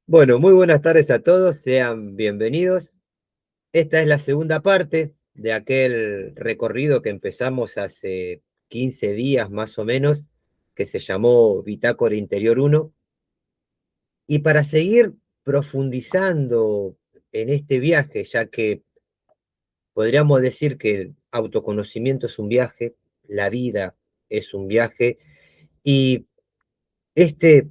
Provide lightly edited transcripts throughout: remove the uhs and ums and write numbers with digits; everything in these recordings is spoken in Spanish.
Bueno, muy buenas tardes a todos, sean bienvenidos. Esta es la segunda parte de aquel recorrido que empezamos hace 15 días más o menos, que se llamó Bitácora Interior uno. Y para seguir profundizando en este viaje, ya que podríamos decir que el autoconocimiento es un viaje, la vida es un viaje, y este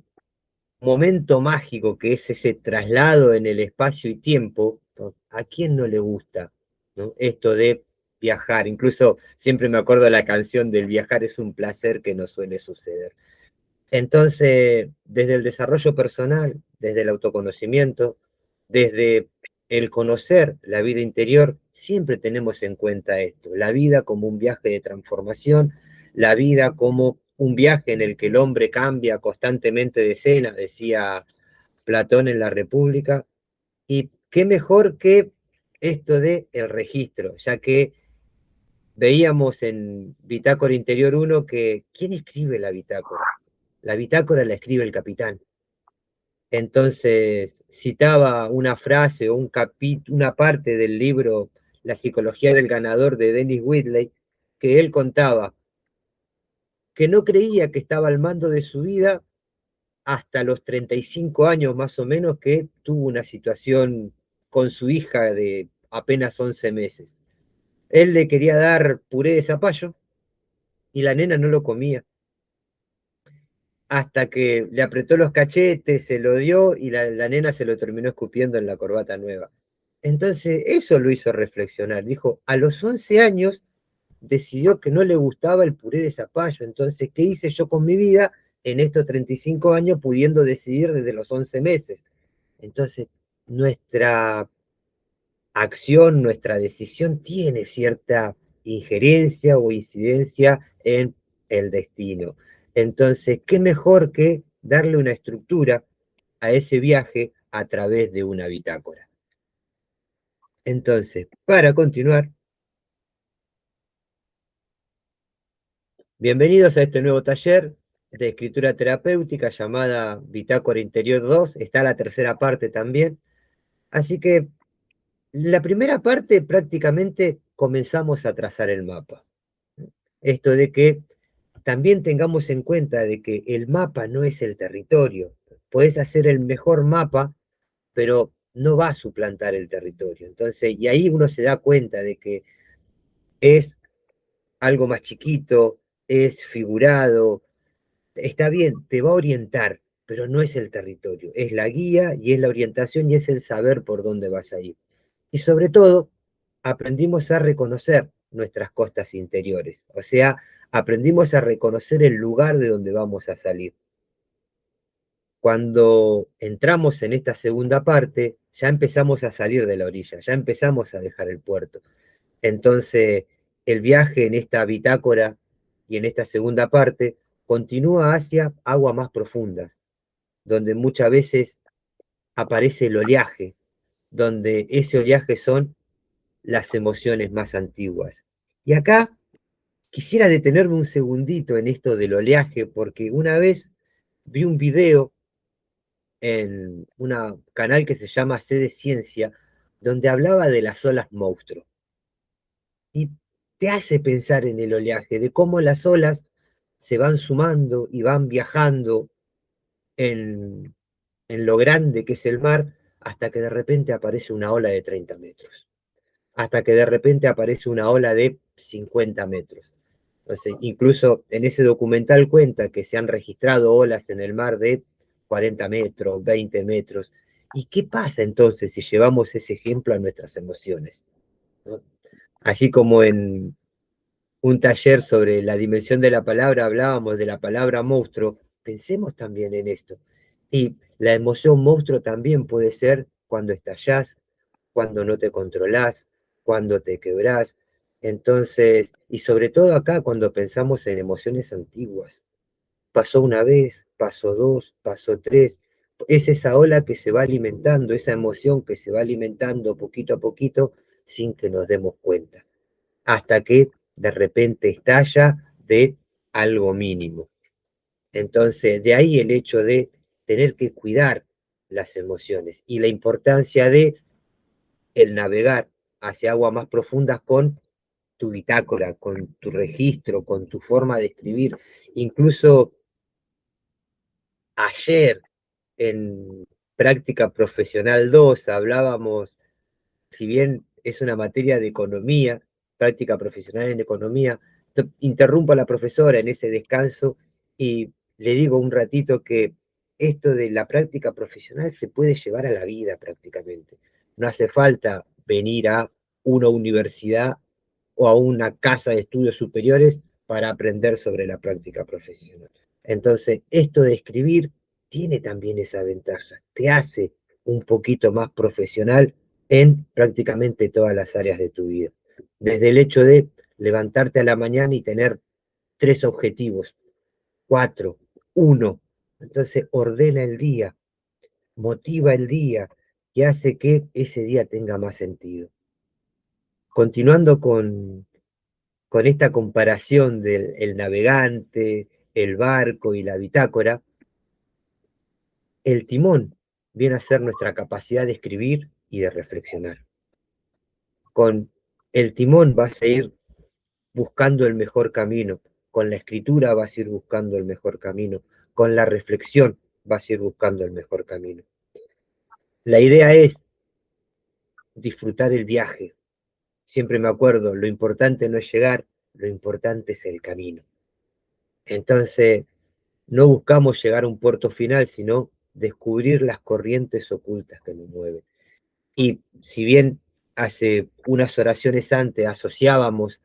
momento mágico que es ese traslado en el espacio y tiempo, ¿no? ¿A quién no le gusta, ¿no? Esto de viajar? Incluso siempre me acuerdo de la canción del viajar es un placer que no suele suceder. Entonces, desde el desarrollo personal, desde el autoconocimiento, desde el conocer la vida interior, siempre tenemos en cuenta esto, la vida como un viaje de transformación, la vida como un viaje en el que el hombre cambia constantemente de escena, decía Platón en la República, y qué mejor que esto de el registro, ya que veíamos en Bitácora Interior uno que ¿quién escribe la bitácora? La bitácora la escribe el capitán. Entonces citaba una frase o una parte del libro La psicología del ganador de Dennis Whitley, que él contaba que no creía que estaba al mando de su vida hasta los 35 años más o menos, que tuvo una situación con su hija de apenas 11 meses. Él le quería dar puré de zapallo y la nena no lo comía, hasta que le apretó los cachetes, se lo dio y la nena se lo terminó escupiendo en la corbata nueva. Entonces eso lo hizo reflexionar. Dijo, a los 11 años decidió que no le gustaba el puré de zapallo. Entonces, ¿qué hice yo con mi vida en estos 35 años pudiendo decidir desde los 11 meses? Entonces, nuestra acción, nuestra decisión tiene cierta injerencia o incidencia en el destino. Entonces, ¿qué mejor que darle una estructura a ese viaje a través de una bitácora? Entonces, para continuar, bienvenidos a este nuevo taller de escritura terapéutica llamada Bitácora Interior 2. Está la tercera parte también. Así que la primera parte prácticamente comenzamos a trazar el mapa. Esto de que también tengamos en cuenta de que el mapa no es el territorio. Puedes hacer el mejor mapa, pero no va a suplantar el territorio. Entonces, y ahí uno se da cuenta de que es algo más chiquito, es figurado, está bien, te va a orientar, pero no es el territorio, es la guía y es la orientación y es el saber por dónde vas a ir. Y sobre todo, aprendimos a reconocer nuestras costas interiores, o sea, aprendimos a reconocer el lugar de donde vamos a salir. Cuando entramos en esta segunda parte, ya empezamos a salir de la orilla, ya empezamos a dejar el puerto. Entonces, el viaje en esta bitácora y en esta segunda parte continúa hacia aguas más profundas, donde muchas veces aparece el oleaje, donde ese oleaje son las emociones más antiguas. Y acá quisiera detenerme un segundito en esto del oleaje, porque una vez vi un video en un canal que se llama C de Ciencia, donde hablaba de las olas monstruo. Y te hace pensar en el oleaje, de cómo las olas se van sumando y van viajando en, en lo grande que es el mar, hasta que de repente aparece una ola de 30 metros, hasta que de repente aparece una ola de 50 metros. Entonces, incluso en ese documental cuenta que se han registrado olas en el mar de 40 metros, 20 metros. ¿Y qué pasa entonces si llevamos ese ejemplo a nuestras emociones? ¿No? Así como en un taller sobre la dimensión de la palabra hablábamos de la palabra monstruo, pensemos también en esto. Y la emoción monstruo también puede ser cuando estallás, cuando no te controlás, cuando te quebrás. Entonces, y sobre todo acá cuando pensamos en emociones antiguas. Pasó una vez, pasó dos, pasó tres. Es esa ola que se va alimentando, esa emoción que se va alimentando poquito a poquito sin que nos demos cuenta, hasta que de repente estalla de algo mínimo. Entonces, de ahí el hecho de tener que cuidar las emociones y la importancia de el navegar hacia aguas más profundas con tu bitácora, con tu registro, con tu forma de escribir. Incluso ayer en práctica profesional 2 hablábamos, si bien es una materia de economía, práctica profesional en economía, interrumpo a la profesora en ese descanso y le digo un ratito que esto de la práctica profesional se puede llevar a la vida prácticamente. No hace falta venir a una universidad o a una casa de estudios superiores para aprender sobre la práctica profesional. Entonces, esto de escribir tiene también esa ventaja, te hace un poquito más profesional en prácticamente todas las áreas de tu vida. Desde el hecho de levantarte a la mañana y tener 3 objetivos, 4, 1. Entonces ordena el día, motiva el día y hace que ese día tenga más sentido. Continuando con esta comparación del el navegante, el barco y la bitácora, el timón viene a ser nuestra capacidad de escribir y de reflexionar. Con el timón vas a ir buscando el mejor camino, con la escritura vas a ir buscando el mejor camino, con la reflexión vas a ir buscando el mejor camino. La idea es disfrutar el viaje. Siempre me acuerdo, lo importante no es llegar, lo importante es el camino. Entonces, no buscamos llegar a un puerto final, sino descubrir las corrientes ocultas que nos mueven. Y si bien hace unas oraciones antes asociábamos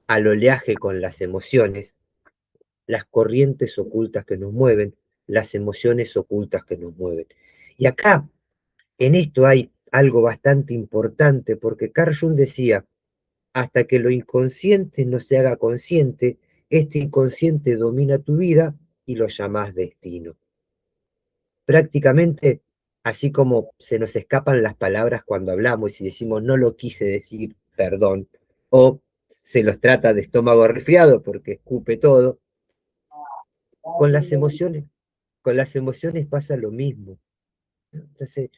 al oleaje con las emociones, las corrientes ocultas que nos mueven, las emociones ocultas que nos mueven. Y acá, en esto hay algo bastante importante, porque Carl Jung decía, hasta que lo inconsciente no se haga consciente, este inconsciente domina tu vida y lo llamás destino. Prácticamente, así como se nos escapan las palabras cuando hablamos y decimos no lo quise decir, perdón, o se los trata de estómago resfriado porque escupe todo, con con las emociones pasa lo mismo. Entonces,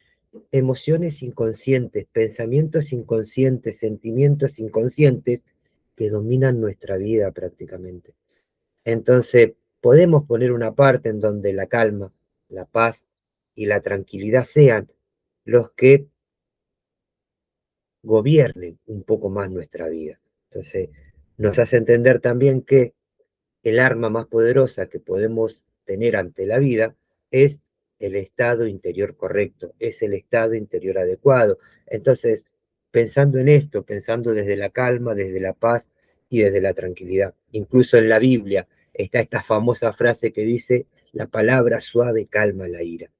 emociones inconscientes, pensamientos inconscientes, sentimientos inconscientes que dominan nuestra vida prácticamente. Entonces, podemos poner una parte en donde la calma, la paz y la tranquilidad sean los que gobiernen un poco más nuestra vida. Entonces, nos hace entender también que el arma más poderosa que podemos tener ante la vida es el estado interior correcto, es el estado interior adecuado. Entonces, pensando en esto, pensando desde la calma, desde la paz y desde la tranquilidad. Incluso en la Biblia está esta famosa frase que dice, la palabra suave calma la ira.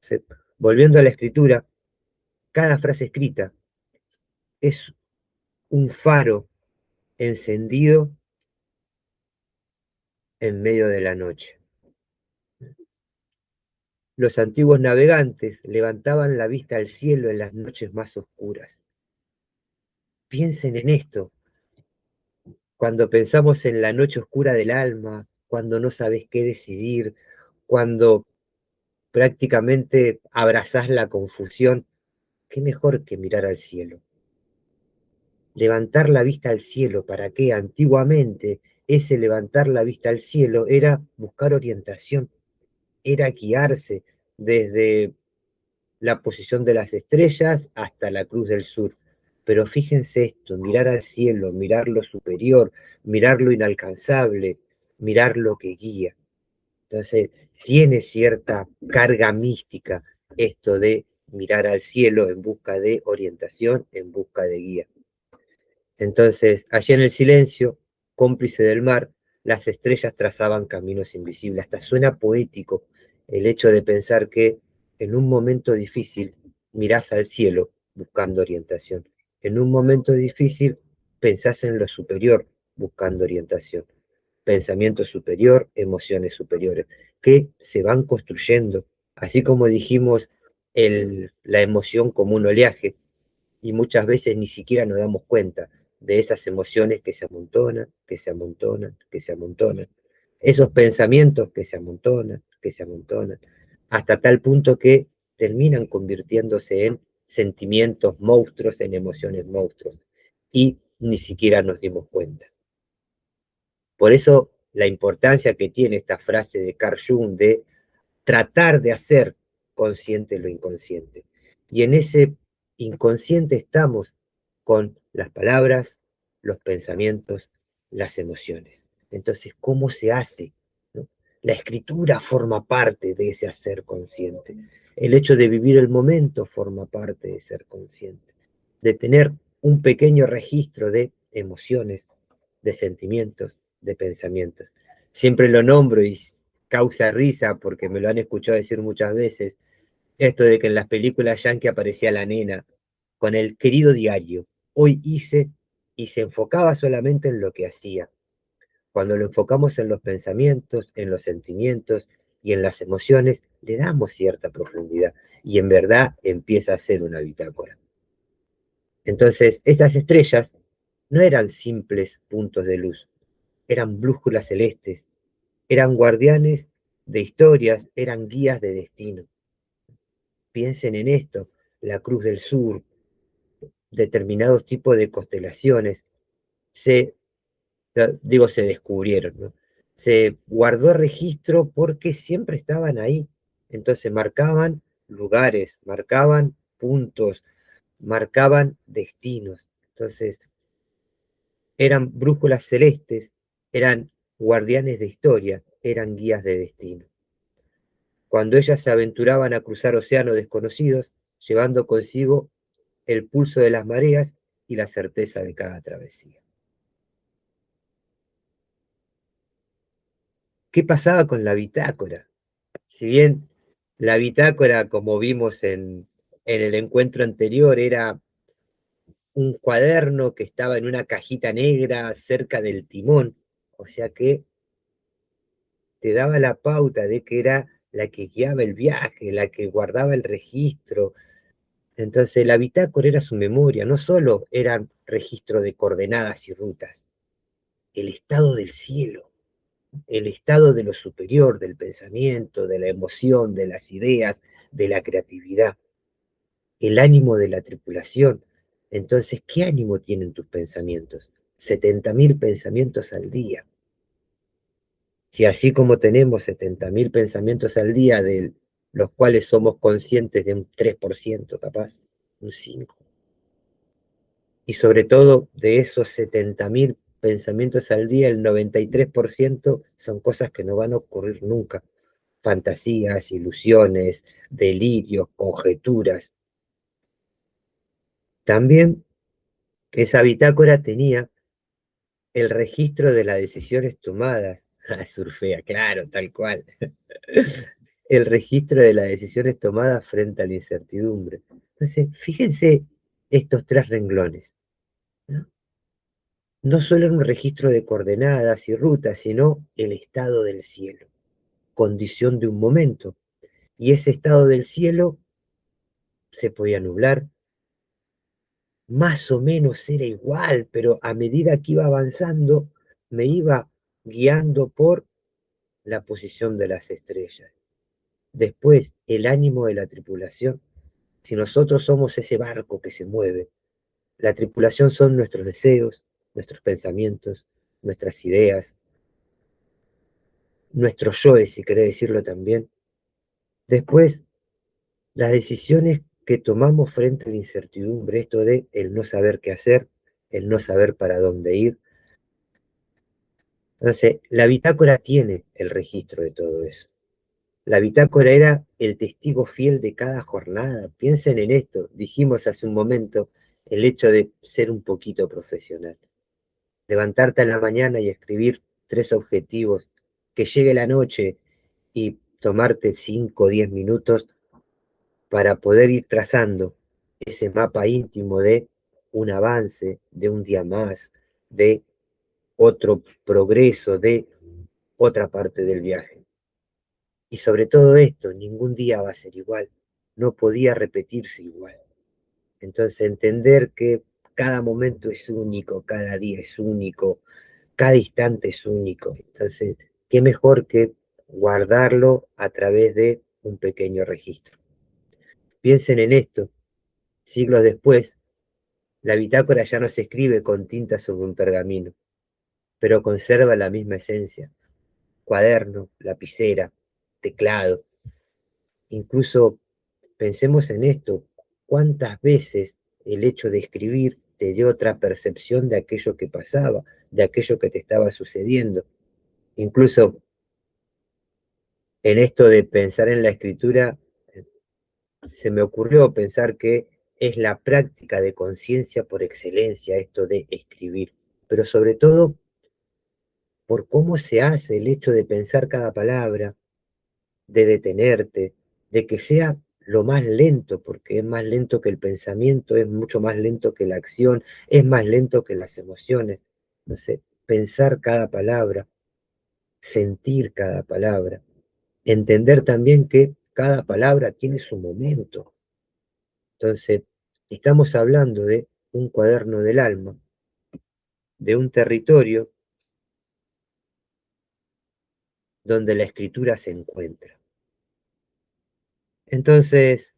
Entonces, volviendo a la escritura, cada frase escrita es un faro encendido en medio de la noche. Los antiguos navegantes levantaban la vista al cielo en las noches más oscuras. Piensen en esto, cuando pensamos en la noche oscura del alma, cuando no sabes qué decidir, cuando prácticamente abrazás la confusión, qué mejor que mirar al cielo. Levantar la vista al cielo, ¿para qué? Antiguamente ese levantar la vista al cielo era buscar orientación, era guiarse desde la posición de las estrellas hasta la cruz del sur. Pero fíjense esto, mirar al cielo, mirar lo superior, mirar lo inalcanzable, mirar lo que guía. Entonces, tiene cierta carga mística esto de mirar al cielo en busca de orientación, en busca de guía. Entonces, allí en el silencio, cómplice del mar, las estrellas trazaban caminos invisibles. Hasta suena poético el hecho de pensar que en un momento difícil mirás al cielo buscando orientación. En un momento difícil pensás en lo superior buscando orientación. Pensamiento superior, emociones superiores, que se van construyendo. Así como dijimos, la emoción como un oleaje, y muchas veces ni siquiera nos damos cuenta de esas emociones que se amontonan, que se amontonan, que se amontonan, esos pensamientos que se amontonan, hasta tal punto que terminan convirtiéndose en sentimientos monstruos, en emociones monstruos, y ni siquiera nos dimos cuenta. Por eso la importancia que tiene esta frase de Carl Jung de tratar de hacer consciente lo inconsciente. Y en ese inconsciente estamos con las palabras, los pensamientos, las emociones. Entonces, ¿cómo se hace? ¿No? La escritura forma parte de ese hacer consciente. El hecho de vivir el momento forma parte de ser consciente. De tener un pequeño registro de emociones, de sentimientos, de pensamientos. Siempre lo nombro y causa risa porque me lo han escuchado decir muchas veces, esto de que en las películas yankee aparecía la nena con el querido diario, hoy hice, y se enfocaba solamente en lo que hacía. Cuando lo enfocamos en los pensamientos, en los sentimientos y en las emociones, le damos cierta profundidad y en verdad empieza a ser una bitácora. Entonces, esas estrellas no eran simples puntos de luz, eran brújulas celestes, eran guardianes de historias, eran guías de destino. Piensen en esto, la Cruz del Sur, determinados tipos de constelaciones, se, se descubrieron, ¿no? Se guardó registro porque siempre estaban ahí. Entonces marcaban lugares, marcaban puntos, marcaban destinos. Entonces eran brújulas celestes, eran guardianes de historia, eran guías de destino. Cuando ellas se aventuraban a cruzar océanos desconocidos, llevando consigo el pulso de las mareas y la certeza de cada travesía. ¿Qué pasaba con la bitácora? Si bien la bitácora, como vimos en el encuentro anterior, era un cuaderno que estaba en una cajita negra cerca del timón, o sea que te daba la pauta de que era la que guiaba el viaje, la que guardaba el registro. Entonces la bitácora era su memoria, no solo era registro de coordenadas y rutas, el estado del cielo, el estado de lo superior, del pensamiento, de la emoción, de las ideas, de la creatividad, el ánimo de la tripulación. Entonces, ¿qué ánimo tienen tus pensamientos? 70.000 pensamientos al día. Si así como tenemos 70.000 pensamientos al día, de los cuales somos conscientes de un 3% capaz, un 5%, y sobre todo de esos 70.000 pensamientos al día, el 93% son cosas que no van a ocurrir nunca. Fantasías, ilusiones, delirios, conjeturas. También esa bitácora tenía el registro de las decisiones tomadas. Surfea, claro, tal cual. El registro de las decisiones tomadas frente a la incertidumbre. Entonces, fíjense estos tres renglones, ¿no? No solo en un registro de coordenadas y rutas, sino el estado del cielo, condición de un momento. Y ese estado del cielo se podía nublar, más o menos era igual, pero a medida que iba avanzando, me iba guiando por la posición de las estrellas. Después, el ánimo de la tripulación. Si nosotros somos ese barco que se mueve, la tripulación son nuestros deseos, nuestros pensamientos, nuestras ideas, nuestros yoes, si querés decirlo también. Después, las decisiones que tomamos frente a la incertidumbre, esto de el no saber qué hacer, el no saber para dónde ir. Entonces, la bitácora tiene el registro de todo eso. La bitácora era el testigo fiel de cada jornada. Piensen en esto, dijimos hace un momento, el hecho de ser un poquito profesional. Levantarte en la mañana y escribir 3 objetivos, que llegue la noche y tomarte 5 o 10 minutos para poder ir trazando ese mapa íntimo de un avance, de un día más, de otro progreso, de otra parte del viaje. Y sobre todo esto, ningún día va a ser igual, no podía repetirse igual. Entonces entender que cada momento es único, cada día es único, cada instante es único. Entonces, qué mejor que guardarlo a través de un pequeño registro. Piensen en esto, siglos después, la bitácora ya no se escribe con tinta sobre un pergamino, pero conserva la misma esencia: cuaderno, lapicera, teclado. Incluso pensemos en esto: ¿cuántas veces el hecho de escribir te dio otra percepción de aquello que pasaba, de aquello que te estaba sucediendo? Incluso en esto de pensar en la escritura, se me ocurrió pensar que es la práctica de conciencia por excelencia esto de escribir, pero sobre todo por cómo se hace el hecho de pensar cada palabra, de detenerte, de que sea lo más lento, porque es más lento que el pensamiento, es mucho más lento que la acción, es más lento que las emociones. No sé, pensar cada palabra, sentir cada palabra, entender también que cada palabra tiene su momento. Entonces, estamos hablando de un cuaderno del alma, de un territorio donde la escritura se encuentra. Entonces,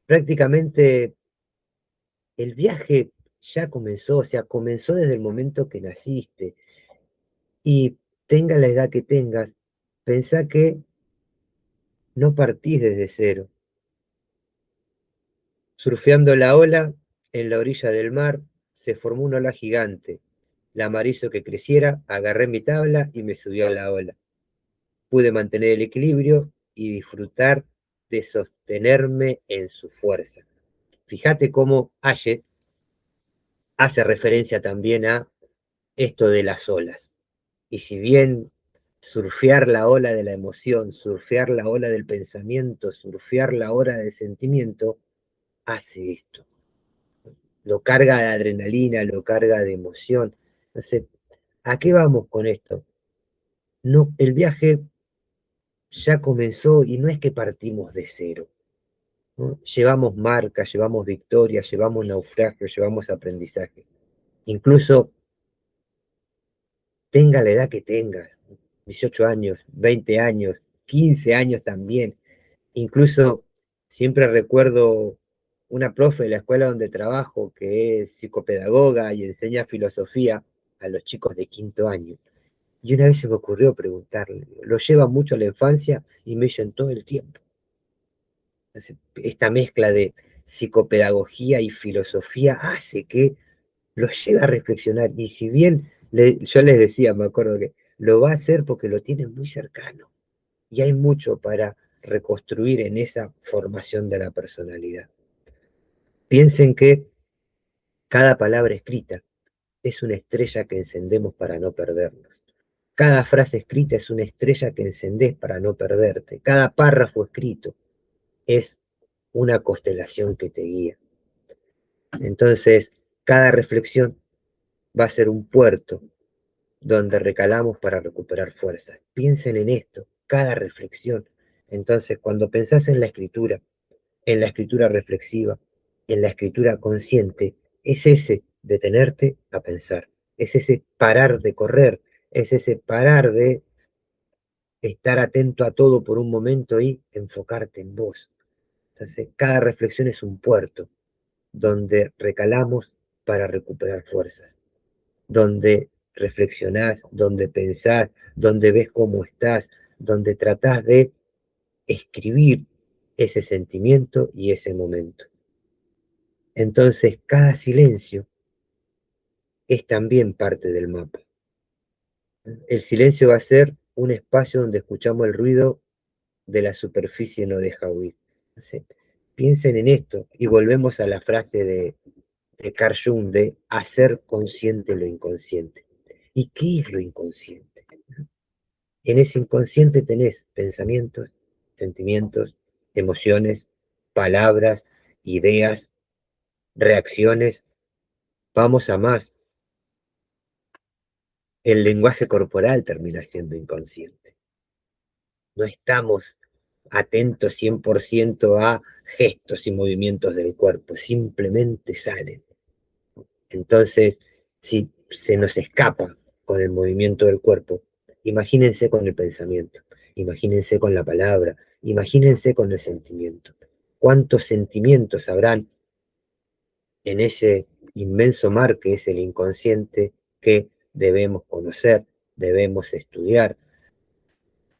prácticamente el viaje ya comenzó, o sea, comenzó desde el momento que naciste. Y tenga la edad que tengas, pensá que no partís desde cero. Surfeando la ola, en la orilla del mar, se formó una ola gigante. La mar hizo que creciera, agarré mi tabla y me subió a la ola. Pude mantener el equilibrio y disfrutar de sostenerme en su fuerza. Fíjate cómo Aye hace referencia también a esto de las olas. Y si bien surfear la ola de la emoción, surfear la ola del pensamiento, surfear la ola del sentimiento, hace esto. Lo carga de adrenalina, lo carga de emoción. Entonces, ¿a qué vamos con esto? No, el viaje ya comenzó y no es que partimos de cero, ¿no? Llevamos marcas, llevamos victorias, llevamos naufragios, llevamos aprendizaje. Incluso tenga la edad que tenga, 18 años, 20 años, 15 años también. Incluso siempre recuerdo una profe de la escuela donde trabajo que es psicopedagoga y enseña filosofía a los chicos de quinto año. Y una vez se me ocurrió preguntarle, lo lleva mucho a la infancia y me dicen todo el tiempo. Entonces, esta mezcla de psicopedagogía y filosofía hace que los lleve a reflexionar. Y si bien yo les decía, me acuerdo que lo va a hacer porque lo tienen muy cercano. Y hay mucho para reconstruir en esa formación de la personalidad. Piensen que cada palabra escrita es una estrella que encendemos para no perdernos. Cada frase escrita es una estrella que encendés para no perderte. Cada párrafo escrito es una constelación que te guía. Entonces, cada reflexión va a ser un puerto donde recalamos para recuperar fuerzas. Piensen en esto, cada reflexión. Entonces, cuando pensás en la escritura reflexiva, en la escritura consciente, es ese detenerte a pensar, es ese parar de correr, es ese parar de estar atento a todo por un momento y enfocarte en vos. Entonces, cada reflexión es un puerto donde recalamos para recuperar fuerzas, donde reflexionás, donde pensás, donde ves cómo estás, donde tratás de escribir ese sentimiento y ese momento. Entonces, cada silencio es también parte del mapa. El silencio va a ser un espacio donde escuchamos el ruido de la superficie no deja huir. Entonces, piensen en esto y volvemos a la frase de Carl Jung de hacer consciente lo inconsciente. ¿Y qué es lo inconsciente? En ese inconsciente tenés pensamientos, sentimientos, emociones, palabras, ideas, reacciones. Vamos a más. El lenguaje corporal termina siendo inconsciente. No estamos atentos 100% a gestos y movimientos del cuerpo, simplemente salen. Entonces, si se nos escapa con el movimiento del cuerpo, imagínense con el pensamiento, imagínense con la palabra, Imagínense con el sentimiento. ¿Cuántos sentimientos habrán en ese inmenso mar que es el inconsciente que debemos conocer, debemos estudiar,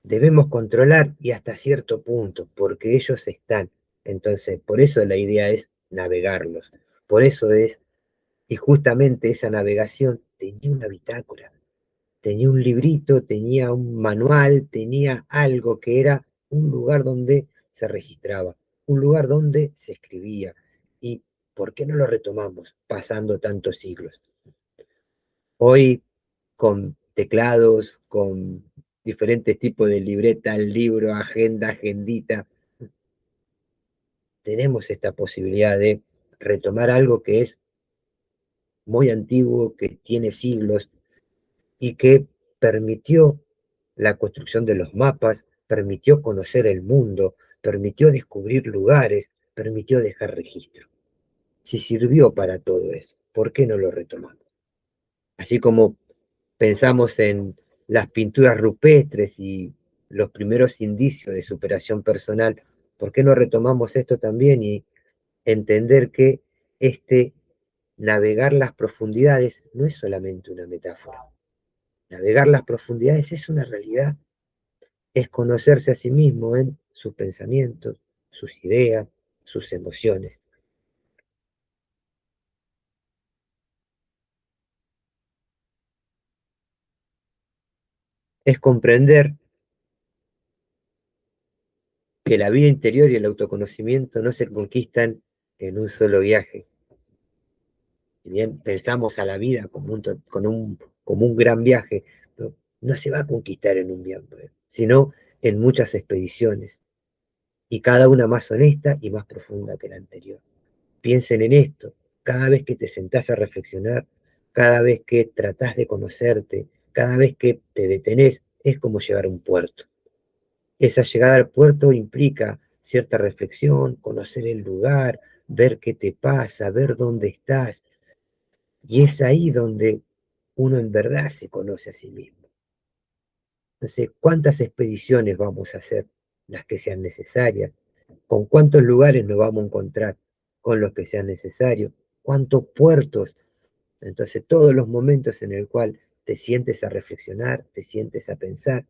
debemos controlar y hasta cierto punto, porque ellos están? Entonces, por eso la idea es navegarlos. Por eso es, y justamente esa navegación tenía una bitácora, tenía un librito, tenía un manual, tenía algo que era un lugar donde se registraba, un lugar donde se escribía. ¿Y por qué no lo retomamos pasando tantos siglos? Hoy, con teclados, con diferentes tipos de libreta, libro, agenda, agendita, tenemos esta posibilidad de retomar algo que es muy antiguo, que tiene siglos y que permitió la construcción de los mapas, permitió conocer el mundo, permitió descubrir lugares, permitió dejar registro. Si sirvió para todo eso, ¿por qué no lo retomamos? Así como pensamos en las pinturas rupestres y los primeros indicios de superación personal, ¿por qué no retomamos esto también y entender que este navegar las profundidades no es solamente una metáfora? Navegar las profundidades es una realidad, es conocerse a sí mismo en sus pensamientos, sus ideas, sus emociones. Es comprender que la vida interior y el autoconocimiento no se conquistan en un solo viaje. Si bien pensamos a la vida como un gran viaje, no, no se va a conquistar en un viaje, sino en muchas expediciones, y cada una más honesta y más profunda que la anterior. Piensen en esto, cada vez que te sentás a reflexionar, cada vez que tratás de conocerte, cada vez que te detenés, es como llegar a un puerto. Esa llegada al puerto implica cierta reflexión, conocer el lugar, ver qué te pasa, ver dónde estás, y es ahí donde uno en verdad se conoce a sí mismo. No sé cuántas expediciones vamos a hacer, las que sean necesarias, con cuántos lugares nos vamos a encontrar con los que sean necesarios, cuántos puertos. Entonces, todos los momentos en el cual te sientes a reflexionar, te sientes a pensar,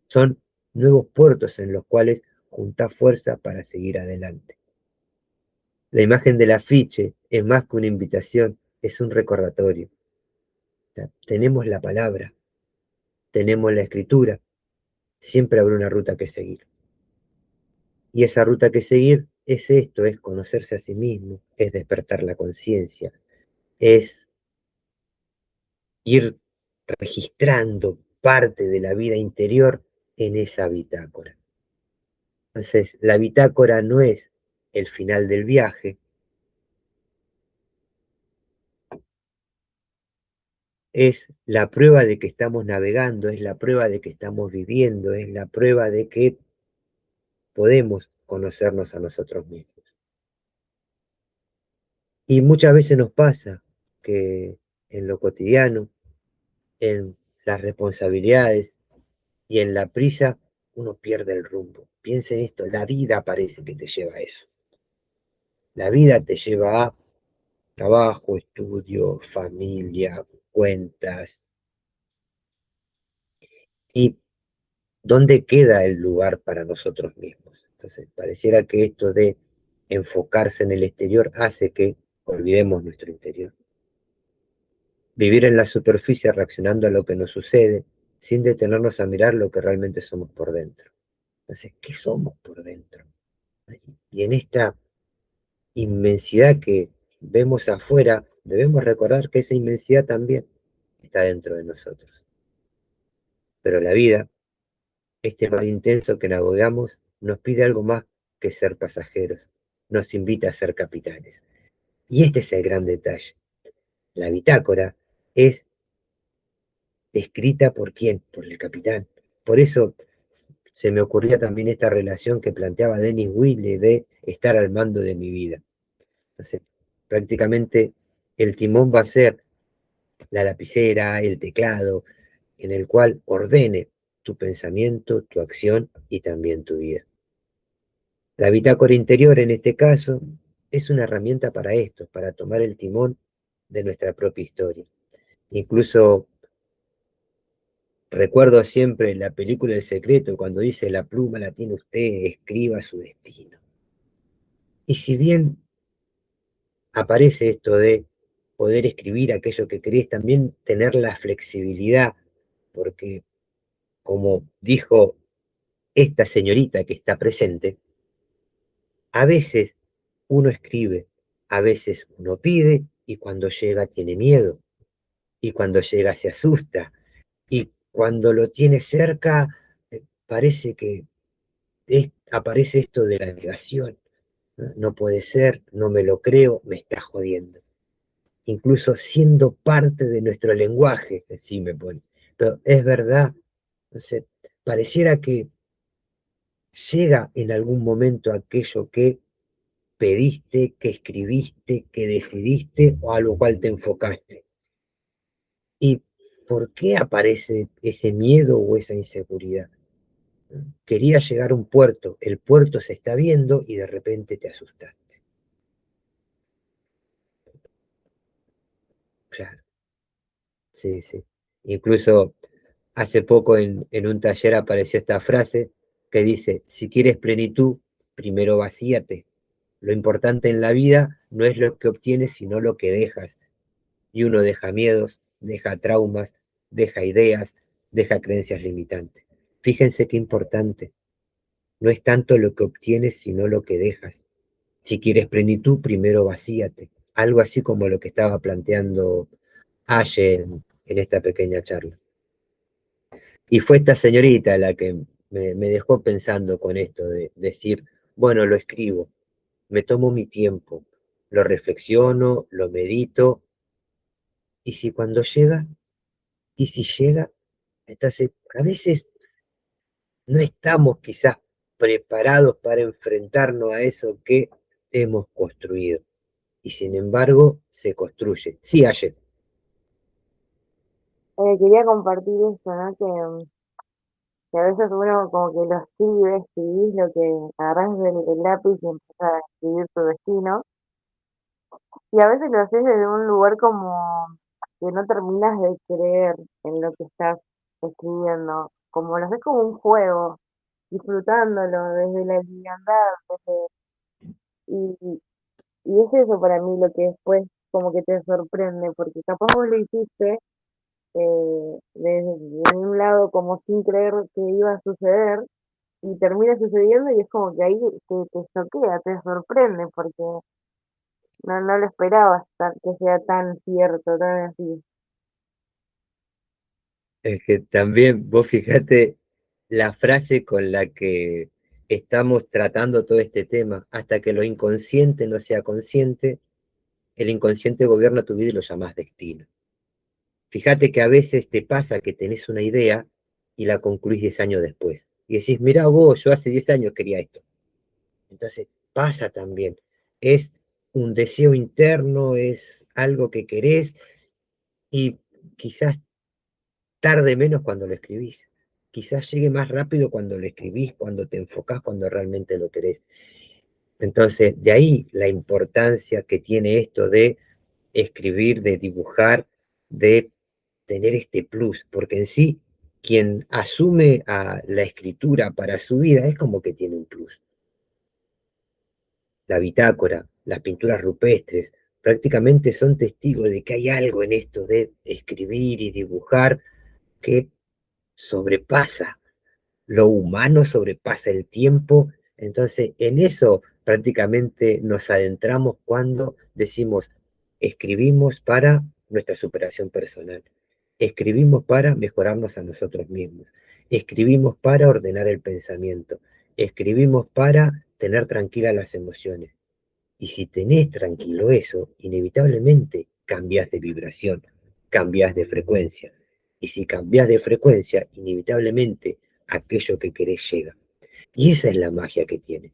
son nuevos puertos en los cuales juntás fuerza para seguir adelante. La imagen del afiche es más que una invitación, es un recordatorio. O sea, tenemos la palabra, tenemos la escritura, siempre habrá una ruta que seguir. Y esa ruta que seguir es esto, es conocerse a sí mismo, es despertar la conciencia, es ir registrando parte de la vida interior en esa bitácora. Entonces, la bitácora no es el final del viaje, es la prueba de que estamos navegando, es la prueba de que estamos viviendo, es la prueba de que podemos conocernos a nosotros mismos. Y muchas veces nos pasa que en lo cotidiano, en las responsabilidades y en la prisa, uno pierde el rumbo. Piensa en esto, la vida parece que te lleva a eso. La vida te lleva a trabajo, estudio, familia, cuentas. ¿Y dónde queda el lugar para nosotros mismos? Entonces, pareciera que esto de enfocarse en el exterior hace que olvidemos nuestro interior. Vivir en la superficie reaccionando a lo que nos sucede sin detenernos a mirar lo que realmente somos por dentro. Entonces, ¿qué somos por dentro? Y en esta inmensidad que vemos afuera, debemos recordar que esa inmensidad también está dentro de nosotros. Pero la vida, este mar intenso que navegamos, nos pide algo más que ser pasajeros, nos invita a ser capitanes. Y este es el gran detalle. La bitácora es escrita por quién, por el capitán. Por eso se me ocurría también esta relación que planteaba Dennis Wheatley de estar al mando de mi vida. Entonces, prácticamente el timón va a ser la lapicera, el teclado, en el cual ordene tu pensamiento, tu acción y también tu vida. La bitácora interior, en este caso, es una herramienta para esto, para tomar el timón de nuestra propia historia. Incluso recuerdo siempre la película El Secreto, cuando dice: la pluma la tiene usted, escriba su destino. Y si bien aparece esto de poder escribir aquello que querés, también tener la flexibilidad, porque como dijo esta señorita que está presente, a veces uno escribe, a veces uno pide, y cuando llega tiene miedo, y cuando llega se asusta, y cuando lo tiene cerca, parece que aparece esto de la negación. ¿No? No puede ser, no me lo creo, me está jodiendo. Incluso siendo parte de nuestro lenguaje, sí me pone. Pero es verdad, no sé, pareciera que llega en algún momento aquello que pediste, que escribiste, que decidiste o a lo cual te enfocaste. ¿Y por qué aparece ese miedo o esa inseguridad? Quería llegar a un puerto, el puerto se está viendo y de repente te asustaste. Claro, sí, sí. Incluso hace poco en un taller apareció esta frase que dice: si quieres plenitud, primero vacíate. Lo importante en la vida no es lo que obtienes, sino lo que dejas. Y uno deja miedos, deja traumas, deja ideas, deja creencias limitantes. Fíjense qué importante. No es tanto lo que obtienes, sino lo que dejas. Si quieres plenitud, primero vacíate. Algo así como lo que estaba planteando Aye en esta pequeña charla. Y fue esta señorita la que me dejó pensando con esto de decir: bueno, lo escribo, me tomo mi tiempo, lo reflexiono, lo medito, y si cuando llega, y si llega, entonces a veces no estamos quizás preparados para enfrentarnos a eso que hemos construido. Y sin embargo, se construye. Sí, ayer. Quería compartir esto, ¿no? Que a veces uno como que lo escribe, escribís lo que agarrás del lápiz y empiezas a escribir tu destino. Y a veces lo haces desde un lugar como que no terminas de creer en lo que estás escribiendo. Como lo haces como un juego, disfrutándolo desde la liviandad. Y, y es eso para mí lo que después como que te sorprende, porque capaz vos lo hiciste desde un lado como sin creer que iba a suceder y termina sucediendo y es como que ahí te choquea, te sorprende porque no lo esperabas que sea tan cierto, tan así. Es que también vos fijate la frase con la que estamos tratando todo este tema: hasta que lo inconsciente no sea consciente, el inconsciente gobierna tu vida y lo llamás destino. Fíjate que a veces te pasa que tenés una idea y la concluís 10 años después. Y decís: mirá vos, yo hace 10 años quería esto. Entonces pasa también. Es un deseo interno, es algo que querés, y quizás tarde menos cuando lo escribís. Quizás llegue más rápido cuando lo escribís, cuando te enfocás, cuando realmente lo querés. Entonces, de ahí la importancia que tiene esto de escribir, de dibujar, de tener este plus, porque en sí, quien asume a la escritura para su vida es como que tiene un plus. La bitácora, las pinturas rupestres, prácticamente son testigos de que hay algo en esto de escribir y dibujar que sobrepasa lo humano, sobrepasa el tiempo. Entonces, en eso prácticamente nos adentramos cuando decimos: escribimos para nuestra superación personal, escribimos para mejorarnos a nosotros mismos, escribimos para ordenar el pensamiento, escribimos para tener tranquilas las emociones. Y si tenés tranquilo eso, inevitablemente cambias de vibración, cambias de frecuencia. Y si cambias de frecuencia, inevitablemente aquello que querés llega. Y esa es la magia que tiene.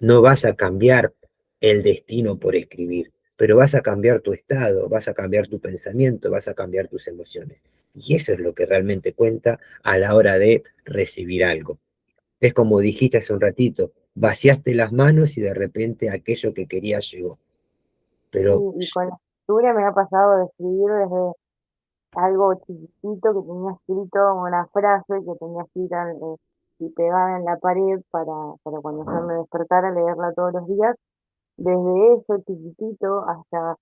No vas a cambiar el destino por escribir, pero vas a cambiar tu estado, vas a cambiar tu pensamiento, vas a cambiar tus emociones. Y eso es lo que realmente cuenta a la hora de recibir algo. Es como dijiste hace un ratito: vaciaste las manos y de repente aquello que querías llegó. Pero Y con la escritura me ha pasado de escribir desde algo chiquitito que tenía escrito, una frase que tenía escrita y pegada en la pared para cuando yo me despertara leerla todos los días, desde eso chiquitito hasta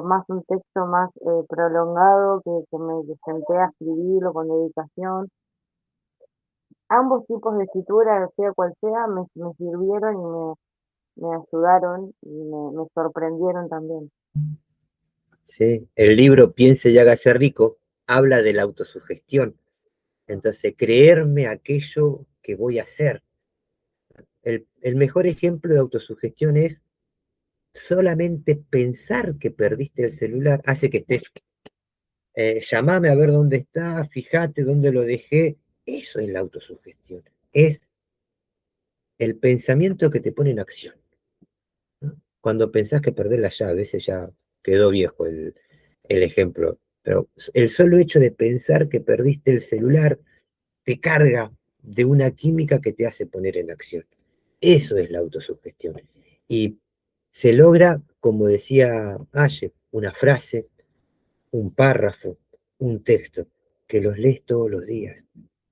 más un texto más prolongado que me senté a escribirlo con dedicación. Ambos tipos de escritura, sea cual sea, me sirvieron y me ayudaron y me sorprendieron también. ¿sí? El libro Piense y hágase rico habla de la autosugestión. Entonces, creerme aquello que voy a hacer. El mejor ejemplo de autosugestión es solamente pensar que perdiste el celular, hace que estés, llamame a ver dónde está, fíjate dónde lo dejé. Eso es la autosugestión. Es el pensamiento que te pone en acción, ¿no? Cuando pensás que perdés la llave, ese ya quedó viejo el ejemplo, pero el solo hecho de pensar que perdiste el celular te carga de una química que te hace poner en acción. Eso es la autosugestión. Y se logra, como decía Aye, una frase, un párrafo, un texto, que los lees todos los días,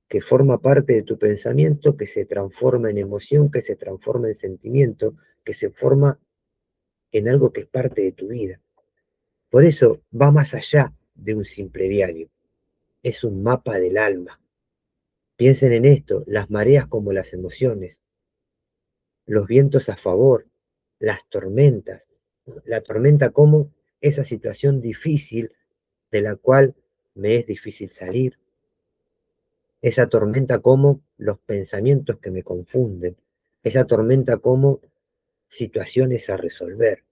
que forma parte de tu pensamiento, que se transforma en emoción, que se transforma en sentimiento, que se forma en algo que es parte de tu vida. Por eso va más allá de un simple diario, es un mapa del alma. Piensen en esto, las mareas como las emociones, los vientos a favor, las tormentas, la tormenta como esa situación difícil de la cual me es difícil salir, esa tormenta como los pensamientos que me confunden, esa tormenta como situaciones a resolver.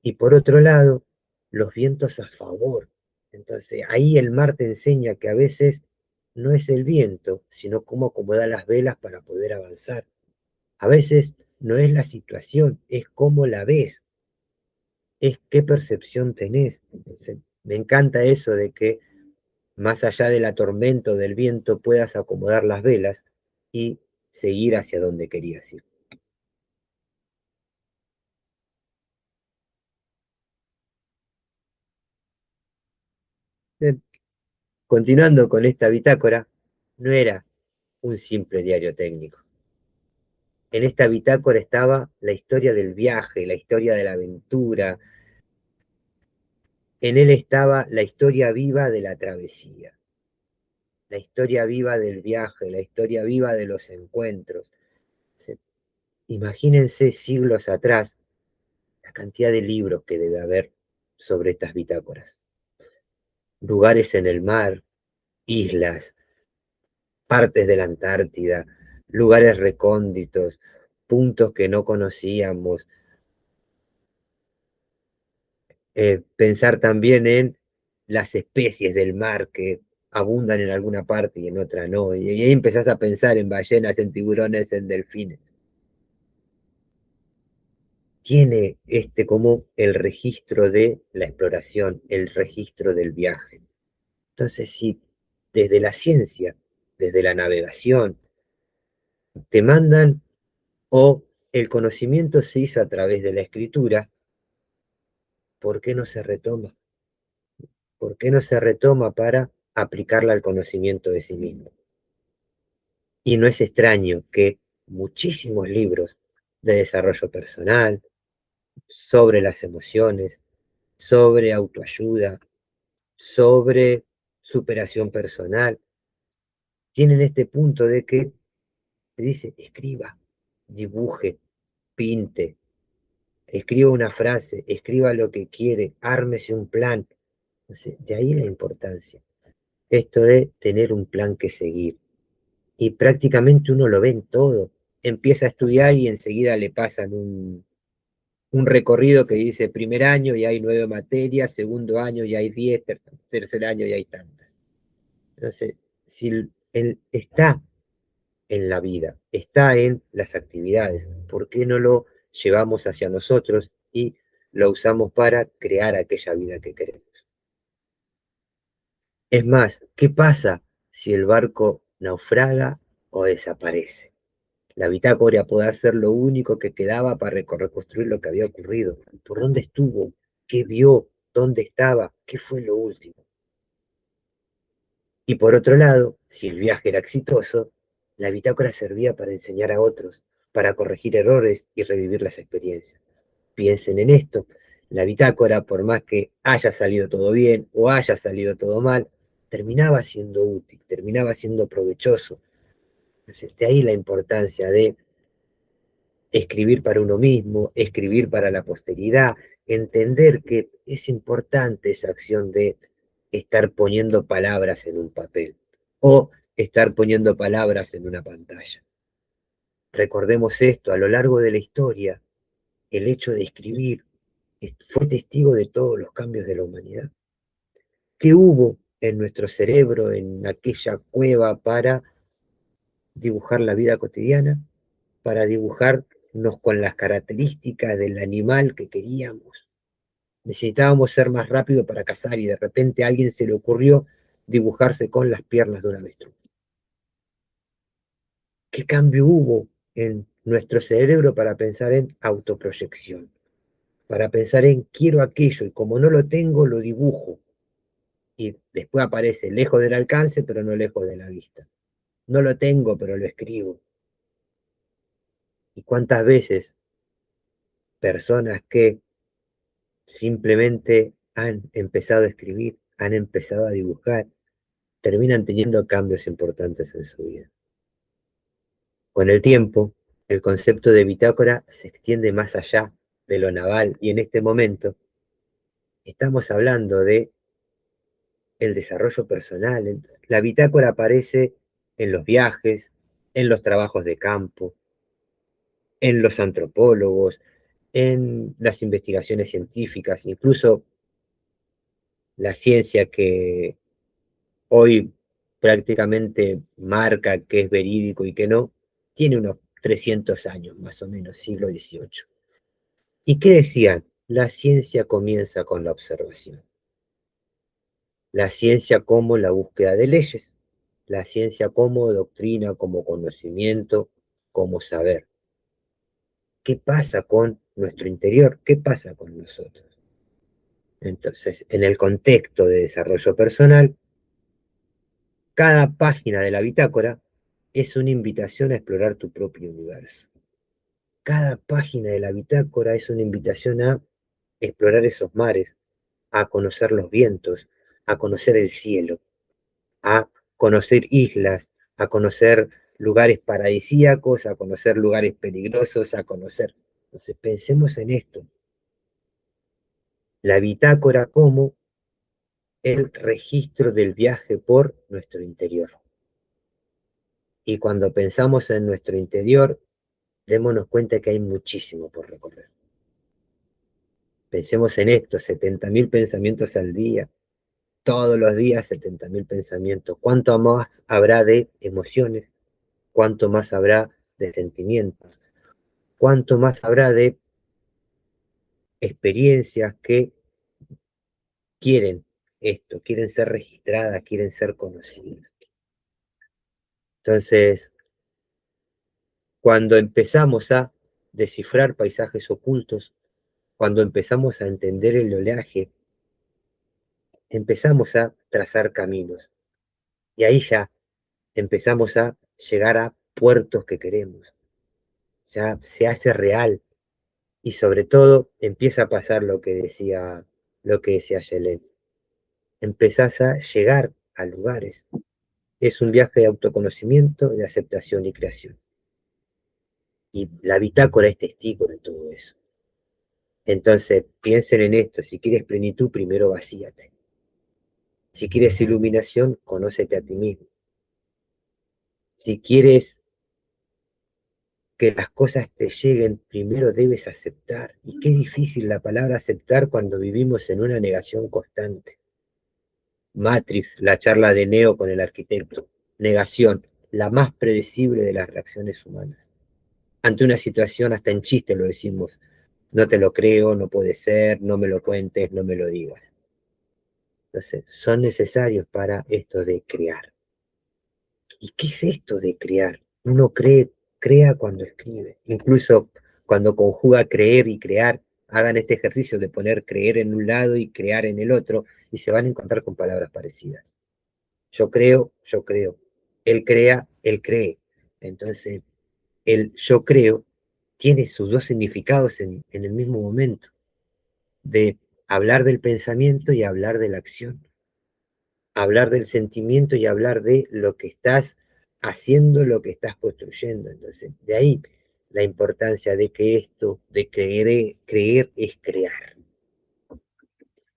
Y por otro lado, los vientos a favor. Entonces, ahí el mar te enseña que a veces no es el viento, sino cómo acomodar las velas para poder avanzar. A veces no es la situación, es cómo la ves, es qué percepción tenés. Entonces, me encanta eso de que más allá de la tormenta o del viento puedas acomodar las velas y seguir hacia donde querías ir. Bien, continuando con esta bitácora, no era un simple diario técnico. En esta bitácora estaba la historia del viaje, la historia de la aventura. En él estaba la historia viva de la travesía, la historia viva del viaje, la historia viva de los encuentros. Imagínense siglos atrás la cantidad de libros que debe haber sobre estas bitácoras. Lugares en el mar, islas, partes de la Antártida, lugares recónditos, puntos que no conocíamos. Pensar también en las especies del mar que abundan en alguna parte y en otra no. Y ahí empezás a pensar en ballenas, en tiburones, en delfines. Tiene como el registro de la exploración, el registro del viaje. Entonces, si desde la ciencia, desde la navegación, te mandan o el conocimiento se hizo a través de la escritura, ¿por qué no se retoma? ¿Por qué no se retoma para aplicarla al conocimiento de sí mismo? Y no es extraño que muchísimos libros de desarrollo personal, sobre las emociones, sobre autoayuda, sobre superación personal, tienen este punto de que te dice, escriba, dibuje, pinte, escriba una frase, escriba lo que quiere, ármese un plan. Entonces, de ahí la importancia. Esto de tener un plan que seguir. Y prácticamente uno lo ve en todo. Empieza a estudiar y enseguida le pasan un recorrido que dice primer año y hay 9 materias, segundo año y hay 10, tercer año y hay tantas. Entonces, si él está en la vida, está en las actividades, ¿por qué no lo llevamos hacia nosotros y lo usamos para crear aquella vida que queremos? Es más, ¿qué pasa si el barco naufraga o desaparece? La bitácora podía ser lo único que quedaba para reconstruir lo que había ocurrido. ¿Por dónde estuvo? ¿Qué vio? ¿Dónde estaba? ¿Qué fue lo último? Y por otro lado, si el viaje era exitoso, la bitácora servía para enseñar a otros, para corregir errores y revivir las experiencias. Piensen en esto. La bitácora, por más que haya salido todo bien o haya salido todo mal, terminaba siendo útil, terminaba siendo provechoso. Entonces, de ahí la importancia de escribir para uno mismo, escribir para la posteridad, entender que es importante esa acción de estar poniendo palabras en un papel o estar poniendo palabras en una pantalla. Recordemos esto, a lo largo de la historia, el hecho de escribir fue testigo de todos los cambios de la humanidad. ¿Qué hubo en nuestro cerebro, en aquella cueva para dibujar la vida cotidiana? Para dibujarnos con las características del animal que queríamos. Necesitábamos ser más rápido para cazar y de repente a alguien se le ocurrió dibujarse con las piernas de un avestruz. ¿Qué cambio hubo en nuestro cerebro para pensar en autoproyección? Para pensar en quiero aquello y como no lo tengo, lo dibujo. Y después aparece lejos del alcance, pero no lejos de la vista. No lo tengo, pero lo escribo. ¿Y cuántas veces personas que simplemente han empezado a escribir, han empezado a dibujar, terminan teniendo cambios importantes en su vida? Con el tiempo, el concepto de bitácora se extiende más allá de lo naval y en este momento estamos hablando de el desarrollo personal. La bitácora aparece en los viajes, en los trabajos de campo, en los antropólogos, en las investigaciones científicas, incluso la ciencia que hoy prácticamente marca qué es verídico y qué no, tiene unos 300 años más o menos, siglo XVIII. ¿Y qué decían? La ciencia comienza con la observación. La ciencia como la búsqueda de leyes, la ciencia como doctrina, como conocimiento, como saber. ¿Qué pasa con nuestro interior? ¿Qué pasa con nosotros? Entonces, en el contexto de desarrollo personal, cada página de la bitácora es una invitación a explorar tu propio universo. Cada página de la bitácora es una invitación a explorar esos mares, a conocer los vientos, a conocer el cielo, a conocer islas, a conocer lugares paradisíacos, a conocer lugares peligrosos, a conocer. Entonces, pensemos en esto. La bitácora como el registro del viaje por nuestro interior. Y cuando pensamos en nuestro interior, démonos cuenta que hay muchísimo por recorrer. Pensemos en esto, 70.000 pensamientos al día, todos los días 70.000 pensamientos. ¿Cuánto más habrá de emociones? ¿Cuánto más habrá de sentimientos? ¿Cuánto más habrá de experiencias que quieren esto, quieren ser registradas, quieren ser conocidas? Entonces, cuando empezamos a descifrar paisajes ocultos, cuando empezamos a entender el oleaje, empezamos a trazar caminos. Y ahí ya empezamos a llegar a puertos que queremos. Ya se hace real. Y sobre todo empieza a pasar lo que decía Yelén. Empezás a llegar a lugares. Es un viaje de autoconocimiento, de aceptación y creación. Y la bitácora es testigo de todo eso. Entonces, piensen en esto. Si quieres plenitud, primero vacíate. Si quieres iluminación, conócete a ti mismo. Si quieres que las cosas te lleguen, primero debes aceptar. Y qué difícil la palabra aceptar cuando vivimos en una negación constante. Matrix, la charla de Neo con el arquitecto. Negación, la más predecible de las reacciones humanas. Ante una situación, hasta en chiste lo decimos. No te lo creo, no puede ser, no me lo cuentes, no me lo digas. Entonces, son necesarios para esto de crear. ¿Y qué es esto de crear? Uno cree crea cuando escribe. Incluso cuando conjuga creer y crear, hagan este ejercicio de poner creer en un lado y crear en el otro, y se van a encontrar con palabras parecidas. Yo creo, yo creo. Él crea, él cree. Entonces, el yo creo tiene sus dos significados en el mismo momento, de hablar del pensamiento y hablar de la acción, hablar del sentimiento y hablar de lo que estás haciendo, lo que estás construyendo. Entonces, de ahí la importancia de que esto, de creer es crear,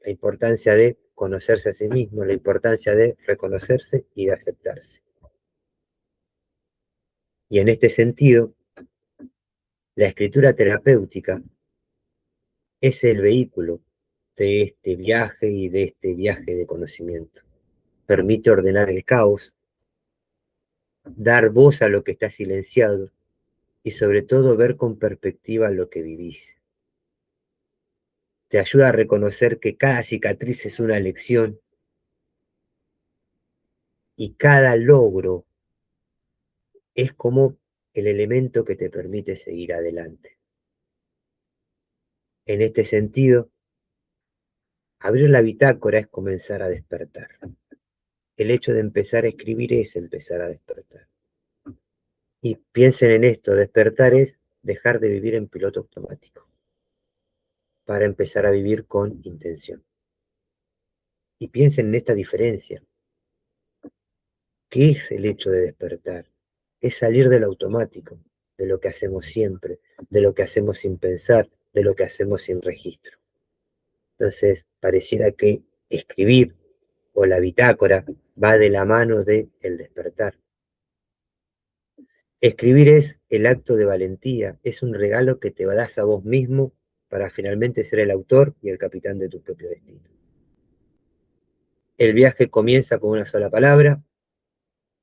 la importancia de conocerse a sí mismo, la importancia de reconocerse y de aceptarse. Y en este sentido, la escritura terapéutica es el vehículo de este viaje y de este viaje de conocimiento. Permite ordenar el caos, dar voz a lo que está silenciado y sobre todo ver con perspectiva lo que vivís. Te ayuda a reconocer que cada cicatriz es una lección y cada logro es como el elemento que te permite seguir adelante. En este sentido, abrir la bitácora es comenzar a despertar. El hecho de empezar a escribir es empezar a despertar. Y piensen en esto, despertar es dejar de vivir en piloto automático para empezar a vivir con intención. Y piensen en esta diferencia. ¿Qué es el hecho de despertar? Es salir del automático, de lo que hacemos siempre, de lo que hacemos sin pensar, de lo que hacemos sin registro. Entonces, pareciera que escribir o la bitácora va de la mano del despertar. Escribir es el acto de valentía, es un regalo que te das a vos mismo para finalmente ser el autor y el capitán de tu propio destino. El viaje comienza con una sola palabra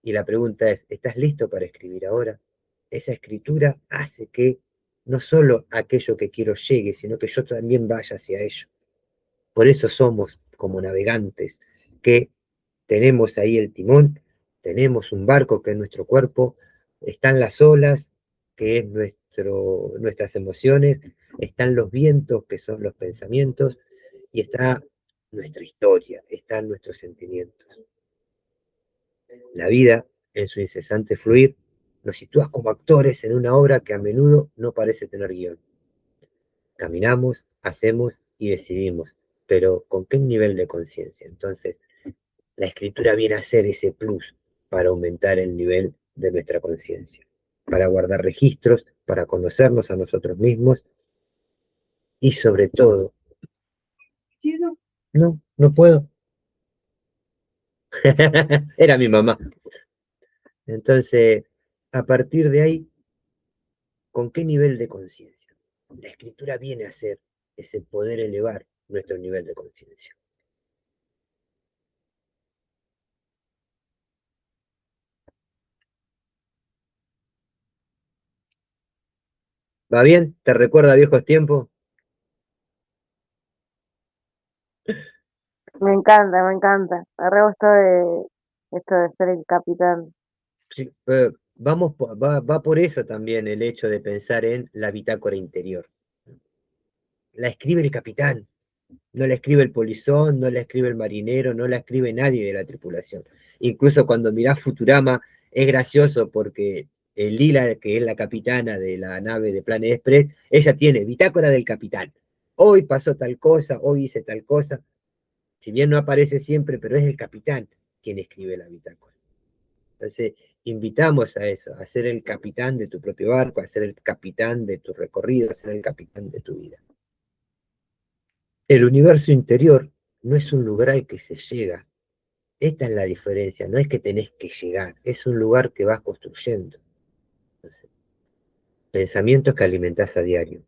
y la pregunta es, ¿estás listo para escribir ahora? Esa escritura hace que no solo aquello que quiero llegue, sino que yo también vaya hacia ello. Por eso somos como navegantes que tenemos ahí el timón, tenemos un barco que es nuestro cuerpo, están las olas, que es nuestras emociones, están los vientos, que son los pensamientos, y está nuestra historia, están nuestros sentimientos. La vida, en su incesante fluir, nos sitúa como actores en una obra que a menudo no parece tener guión. Caminamos, hacemos y decidimos, pero ¿con qué nivel de conciencia? Entonces, la escritura viene a ser ese plus para aumentar el nivel de nuestra conciencia, para guardar registros, para conocernos a nosotros mismos y sobre todo, no, no puedo. Era mi mamá. Entonces, a partir de ahí, ¿con qué nivel de conciencia? La escritura viene a ser ese poder elevar nuestro nivel de conciencia. ¿Va bien? ¿Te recuerda a viejos tiempos? Me encanta. Me re gustó de esto de ser el capitán. Sí, va por eso también el hecho de pensar en la bitácora interior. La escribe el capitán, no la escribe el polizón, no la escribe el marinero, no la escribe nadie de la tripulación. Incluso cuando mirás Futurama es gracioso porque Lila, que es la capitana de la nave de Planet Express, ella tiene bitácora del capitán. Hoy pasó tal cosa, hoy hice tal cosa. Si bien no aparece siempre, pero es el capitán quien escribe la bitácora. Entonces, invitamos a eso, a ser el capitán de tu propio barco, a ser el capitán de tu recorrido, a ser el capitán de tu vida. El universo interior no es un lugar al que se llega. Esta es la diferencia, no es que tenés que llegar, es un lugar que vas construyendo. Entonces, pensamientos que alimentás a diario,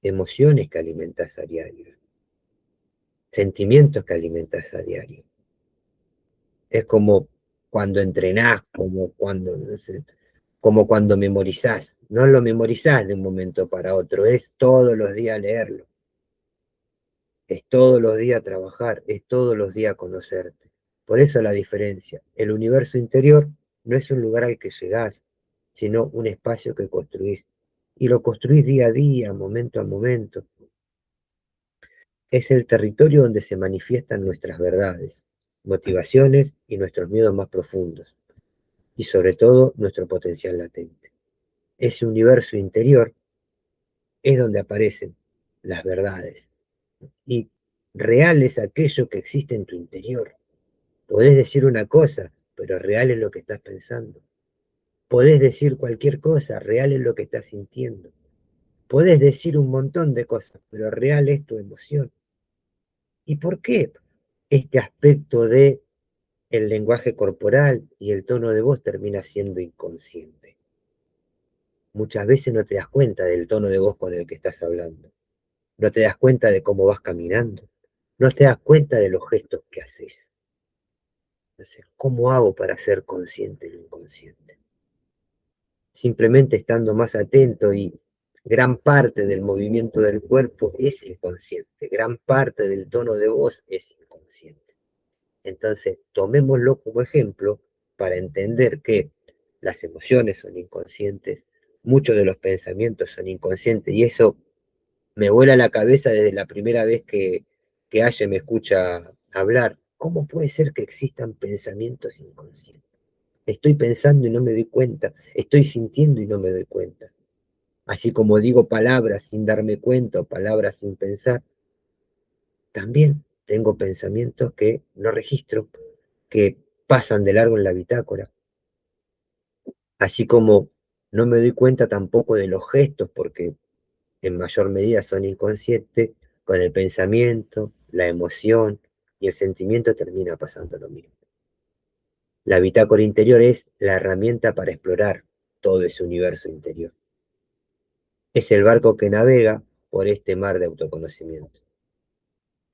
emociones que alimentás a diario, sentimientos que alimentás a diario. Es como cuando entrenás, como cuando, no sé, como cuando memorizás. No lo memorizás de un momento para otro, es todos los días leerlo, es todos los días trabajar, es todos los días conocerte. Por eso la diferencia. El universo interior no es un lugar al que llegás, sino un espacio que construís. Y lo construís día a día, momento a momento. Es el territorio donde se manifiestan nuestras verdades, motivaciones y nuestros miedos más profundos, y sobre todo nuestro potencial latente. Ese universo interior es donde aparecen las verdades. Y real es aquello que existe en tu interior. Podés decir una cosa, pero real es lo que estás pensando. Podés decir cualquier cosa, real es lo que estás sintiendo. Podés decir un montón de cosas, pero real es tu emoción. ¿Y por qué este aspecto de el lenguaje corporal y el tono de voz termina siendo inconsciente? Muchas veces no te das cuenta del tono de voz con el que estás hablando. No te das cuenta de cómo vas caminando. No te das cuenta de los gestos que haces. Entonces, ¿cómo hago para ser consciente de lo inconsciente? Simplemente estando más atento, y gran parte del movimiento del cuerpo es inconsciente, gran parte del tono de voz es inconsciente. Entonces, tomémoslo como ejemplo para entender que las emociones son inconscientes, muchos de los pensamientos son inconscientes, y eso me vuela la cabeza desde la primera vez que Aye me escucha hablar. ¿Cómo puede ser que existan pensamientos inconscientes? Estoy pensando y no me doy cuenta, estoy sintiendo y no me doy cuenta. Así como digo palabras sin darme cuenta o palabras sin pensar, también tengo pensamientos que no registro, que pasan de largo en la bitácora. Así como no me doy cuenta tampoco de los gestos, porque en mayor medida son inconscientes, con el pensamiento, la emoción y el sentimiento termina pasando lo mismo. La bitácora interior es la herramienta para explorar todo ese universo interior. Es el barco que navega por este mar de autoconocimiento.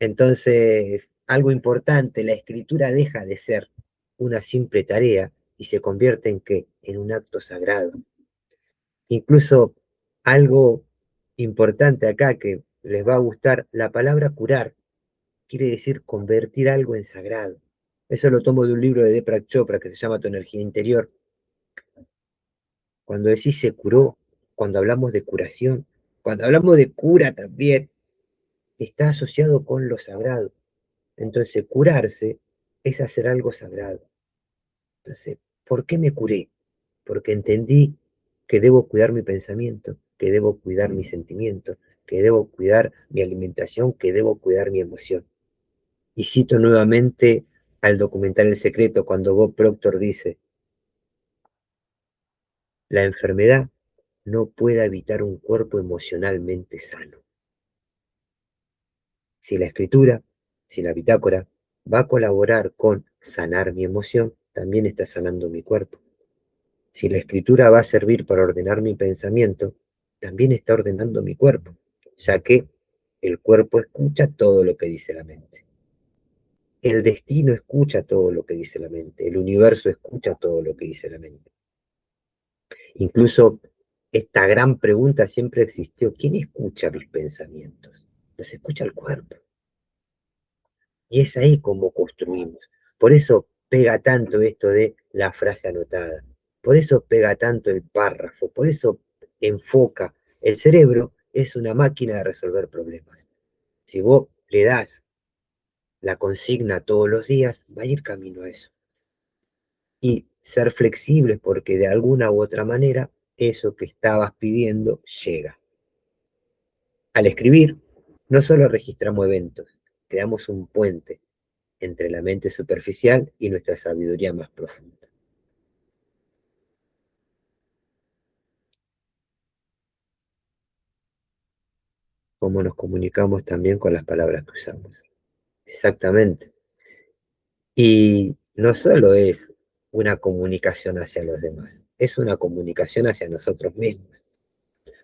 Entonces, algo importante, la escritura deja de ser una simple tarea y se convierte en ¿qué? En un acto sagrado. Incluso algo importante acá que les va a gustar, la palabra curar quiere decir convertir algo en sagrado. Eso lo tomo de un libro de Deepak Chopra que se llama Tu energía interior. Cuando decís se curó, cuando hablamos de curación, cuando hablamos de cura también, está asociado con lo sagrado. Entonces, curarse es hacer algo sagrado. Entonces, ¿por qué me curé? Porque entendí que debo cuidar mi pensamiento, que debo cuidar mi sentimiento, que debo cuidar mi alimentación, que debo cuidar mi emoción. Y cito nuevamente al documental El Secreto, cuando Bob Proctor dice, la enfermedad no puede habitar un cuerpo emocionalmente sano. Si la escritura, si la bitácora va a colaborar con sanar mi emoción, también está sanando mi cuerpo. Si la escritura va a servir para ordenar mi pensamiento, también está ordenando mi cuerpo, ya que el cuerpo escucha todo lo que dice la mente. El destino escucha todo lo que dice la mente, el universo escucha todo lo que dice la mente. Incluso esta gran pregunta siempre existió: ¿quién escucha mis pensamientos? Los escucha el cuerpo. Y es ahí como construimos. Por eso pega tanto esto de la frase anotada. Por eso pega tanto el párrafo. Por eso enfoca. El cerebro es una máquina de resolver problemas. Si vos le das la consigna todos los días, va a ir camino a eso. Y ser flexible, porque de alguna u otra manera eso que estabas pidiendo llega. Al escribir, no solo registramos eventos, creamos un puente entre la mente superficial y nuestra sabiduría más profunda. Cómo nos comunicamos también con las palabras que usamos. Exactamente. Y no solo es una comunicación hacia los demás, es una comunicación hacia nosotros mismos.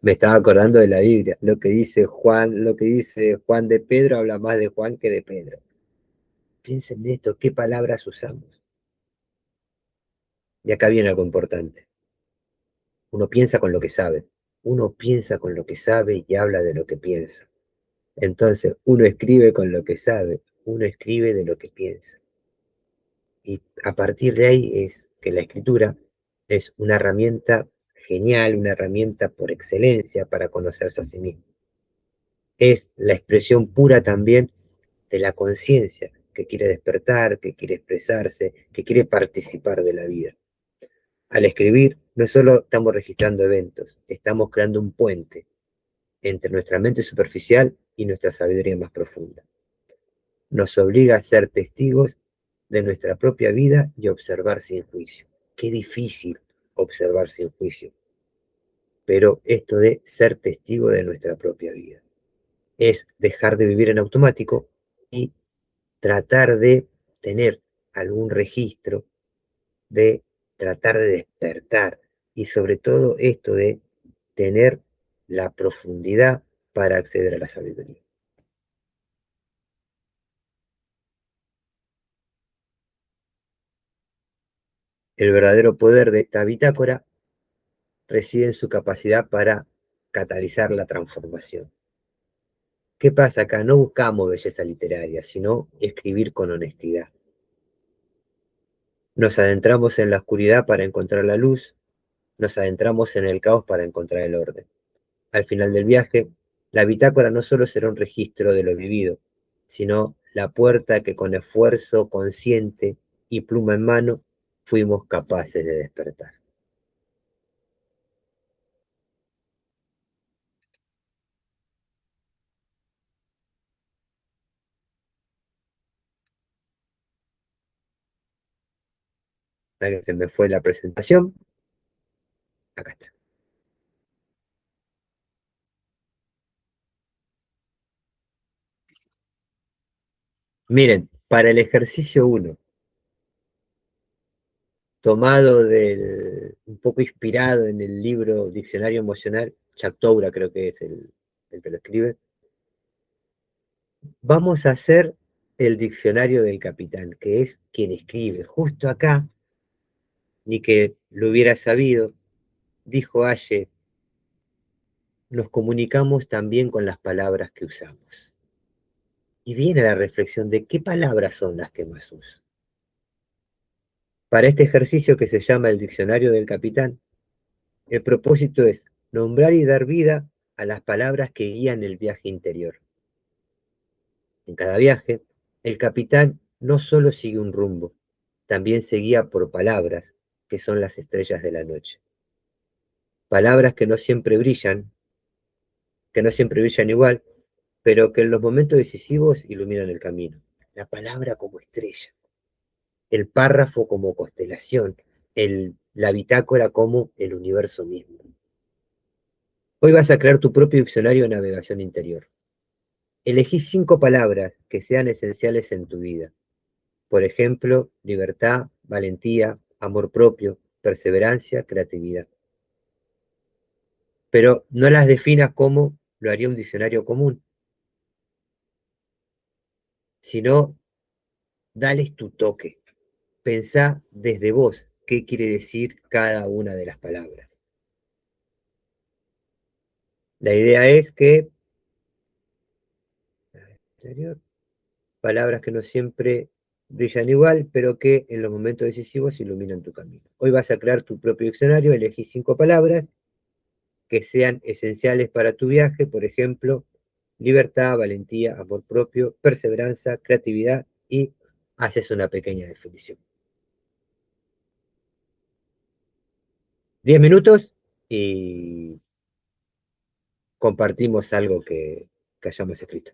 Me estaba acordando de la Biblia, lo que dice Juan de Pedro habla más de Juan que de Pedro. Piensen en esto, ¿qué palabras usamos? Y acá viene algo importante. Uno piensa con lo que sabe. Uno piensa con lo que sabe y habla de lo que piensa. Entonces, uno escribe con lo que sabe, uno escribe de lo que piensa. Y a partir de ahí es que la escritura es una herramienta genial, una herramienta por excelencia para conocerse a sí mismo. Es la expresión pura también de la conciencia que quiere despertar, que quiere expresarse, que quiere participar de la vida. Al escribir, no solo estamos registrando eventos, estamos creando un puente entre nuestra mente superficial y nuestra sabiduría más profunda. Nos obliga a ser testigos de nuestra propia vida y observar sin juicio. Qué difícil observar sin juicio, pero esto de ser testigo de nuestra propia vida es dejar de vivir en automático y tratar de tener algún registro, de tratar de despertar y sobre todo esto de tener la profundidad para acceder a la sabiduría. El verdadero poder de esta bitácora reside en su capacidad para catalizar la transformación. ¿Qué pasa acá? No buscamos belleza literaria, sino escribir con honestidad. Nos adentramos en la oscuridad para encontrar la luz, nos adentramos en el caos para encontrar el orden. Al final del viaje, la bitácora no solo será un registro de lo vivido, sino la puerta que con esfuerzo consciente y pluma en mano fuimos capaces de despertar. Ya que se me fue la presentación, acá está. Miren, para el ejercicio 1, tomado un poco inspirado en el libro Diccionario Emocional, Chuck Toura creo que es el que lo escribe, vamos a hacer el diccionario del capitán, que es quien escribe. Justo acá, ni que lo hubiera sabido, dijo Aye, nos comunicamos también con las palabras que usamos. Y viene la reflexión de qué palabras son las que más uso. Para este ejercicio que se llama el diccionario del capitán, el propósito es nombrar y dar vida a las palabras que guían el viaje interior. En cada viaje, el capitán no solo sigue un rumbo, también se guía por palabras, que son las estrellas de la noche. Palabras que no siempre brillan igual, pero que en los momentos decisivos iluminan el camino. La palabra como estrella, el párrafo como constelación, la bitácora como el universo mismo. Hoy vas a crear tu propio diccionario de navegación interior. Elegí 5 palabras que sean esenciales en tu vida. Por ejemplo, libertad, valentía, amor propio, perseverancia, creatividad. Pero no las definas como lo haría un diccionario común, sino dales tu toque. Pensá desde vos qué quiere decir cada una de las palabras. La idea es que palabras que no siempre brillan igual, pero que en los momentos decisivos iluminan tu camino. Hoy vas a crear tu propio diccionario, elegí 5 palabras que sean esenciales para tu viaje, por ejemplo, libertad, valentía, amor propio, perseverancia, creatividad y haces una pequeña definición. 10 minutos y compartimos algo que hayamos escrito.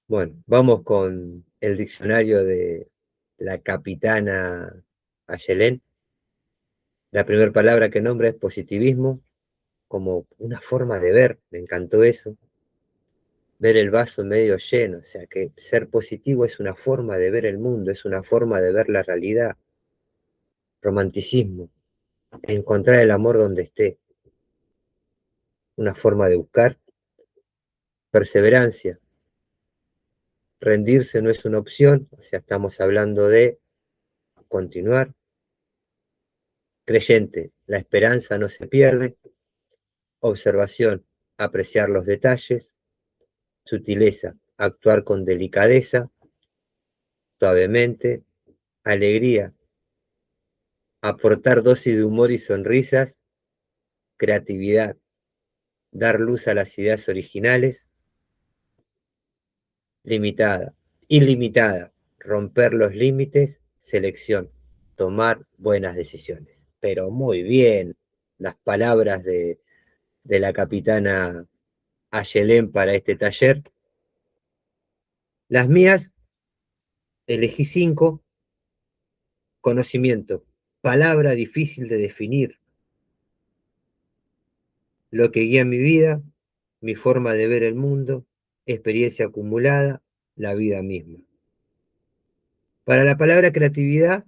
Bueno, vamos con el diccionario de la capitana Ayelén. La primera palabra que nombra es positivismo, como una forma de ver, me encantó eso, ver el vaso medio lleno, o sea que ser positivo es una forma de ver el mundo, es una forma de ver la realidad. Romanticismo, encontrar el amor donde esté, una forma de buscar. Perseverancia, rendirse no es una opción, o sea, estamos hablando de continuar. Creyente, la esperanza no se pierde. Observación, apreciar los detalles. Sutileza, actuar con delicadeza, suavemente. Alegría, aportar dosis de humor y sonrisas. Creatividad, dar luz a las ideas originales. Limitada, ilimitada, romper los límites. Selección, tomar buenas decisiones. Pero muy bien, las palabras de la capitana Ayelén para este taller. Las mías, elegí 5. Conocimiento, palabra difícil de definir, lo que guía mi vida, mi forma de ver el mundo, experiencia acumulada, la vida misma. Para la palabra creatividad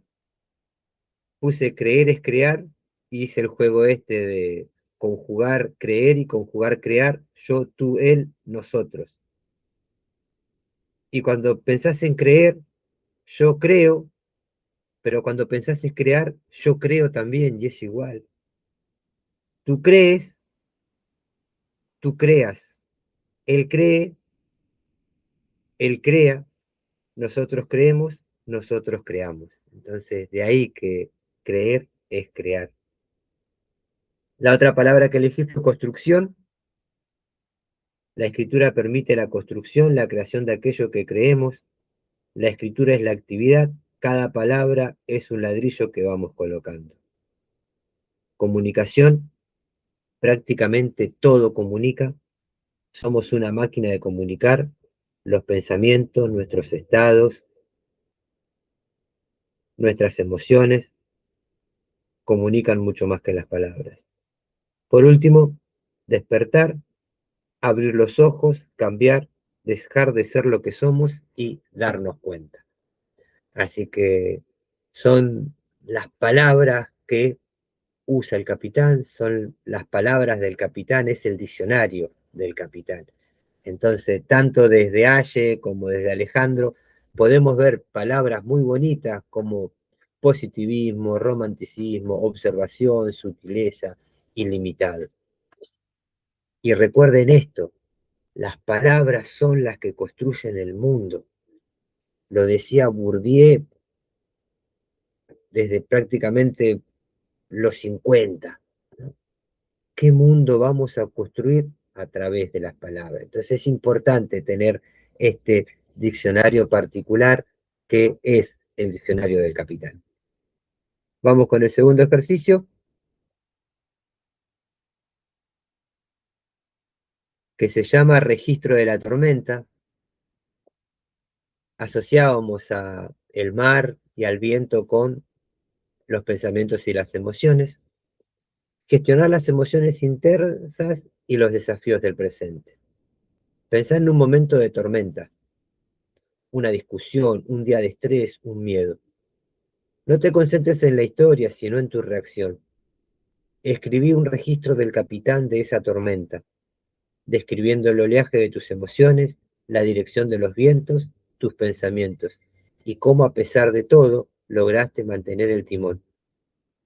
puse creer es crear y hice el juego este de conjugar creer y conjugar crear, yo, tú, él, nosotros. Y cuando pensás en creer, yo creo, pero cuando pensás en crear, yo creo también y es igual. Tú crees, tú creas. Él cree, él crea, nosotros creemos, nosotros creamos. Entonces, de ahí que creer es crear. La otra palabra que elegí fue construcción. La escritura permite la construcción, la creación de aquello que creemos. La escritura es la actividad. Cada palabra es un ladrillo que vamos colocando. Comunicación, prácticamente todo comunica. Somos una máquina de comunicar los pensamientos, nuestros estados, nuestras emociones, comunican mucho más que las palabras. Por último, despertar, abrir los ojos, cambiar, dejar de ser lo que somos y darnos cuenta. Así que son las palabras que usa el capitán, son las palabras del capitán, es el diccionario del capitán. Entonces, tanto desde Aye como desde Alejandro, podemos ver palabras muy bonitas como positivismo, romanticismo, observación, sutileza, ilimitado. Y recuerden esto, las palabras son las que construyen el mundo. Lo decía Bourdieu desde prácticamente los 50. ¿No? ¿Qué mundo vamos a construir a través de las palabras? Entonces es importante tener este diccionario particular que es el diccionario del capitán. Vamos con el segundo ejercicio, que se llama registro de la tormenta. Asociábamos a el mar y al viento con los pensamientos y las emociones. Gestionar las emociones intensas y los desafíos del presente. Pensá en un momento de tormenta, una discusión, un día de estrés, un miedo. No te concentres en la historia, sino en tu reacción. Escribí un registro del capitán de esa tormenta, describiendo el oleaje de tus emociones, la dirección de los vientos, tus pensamientos, y cómo a pesar de todo lograste mantener el timón.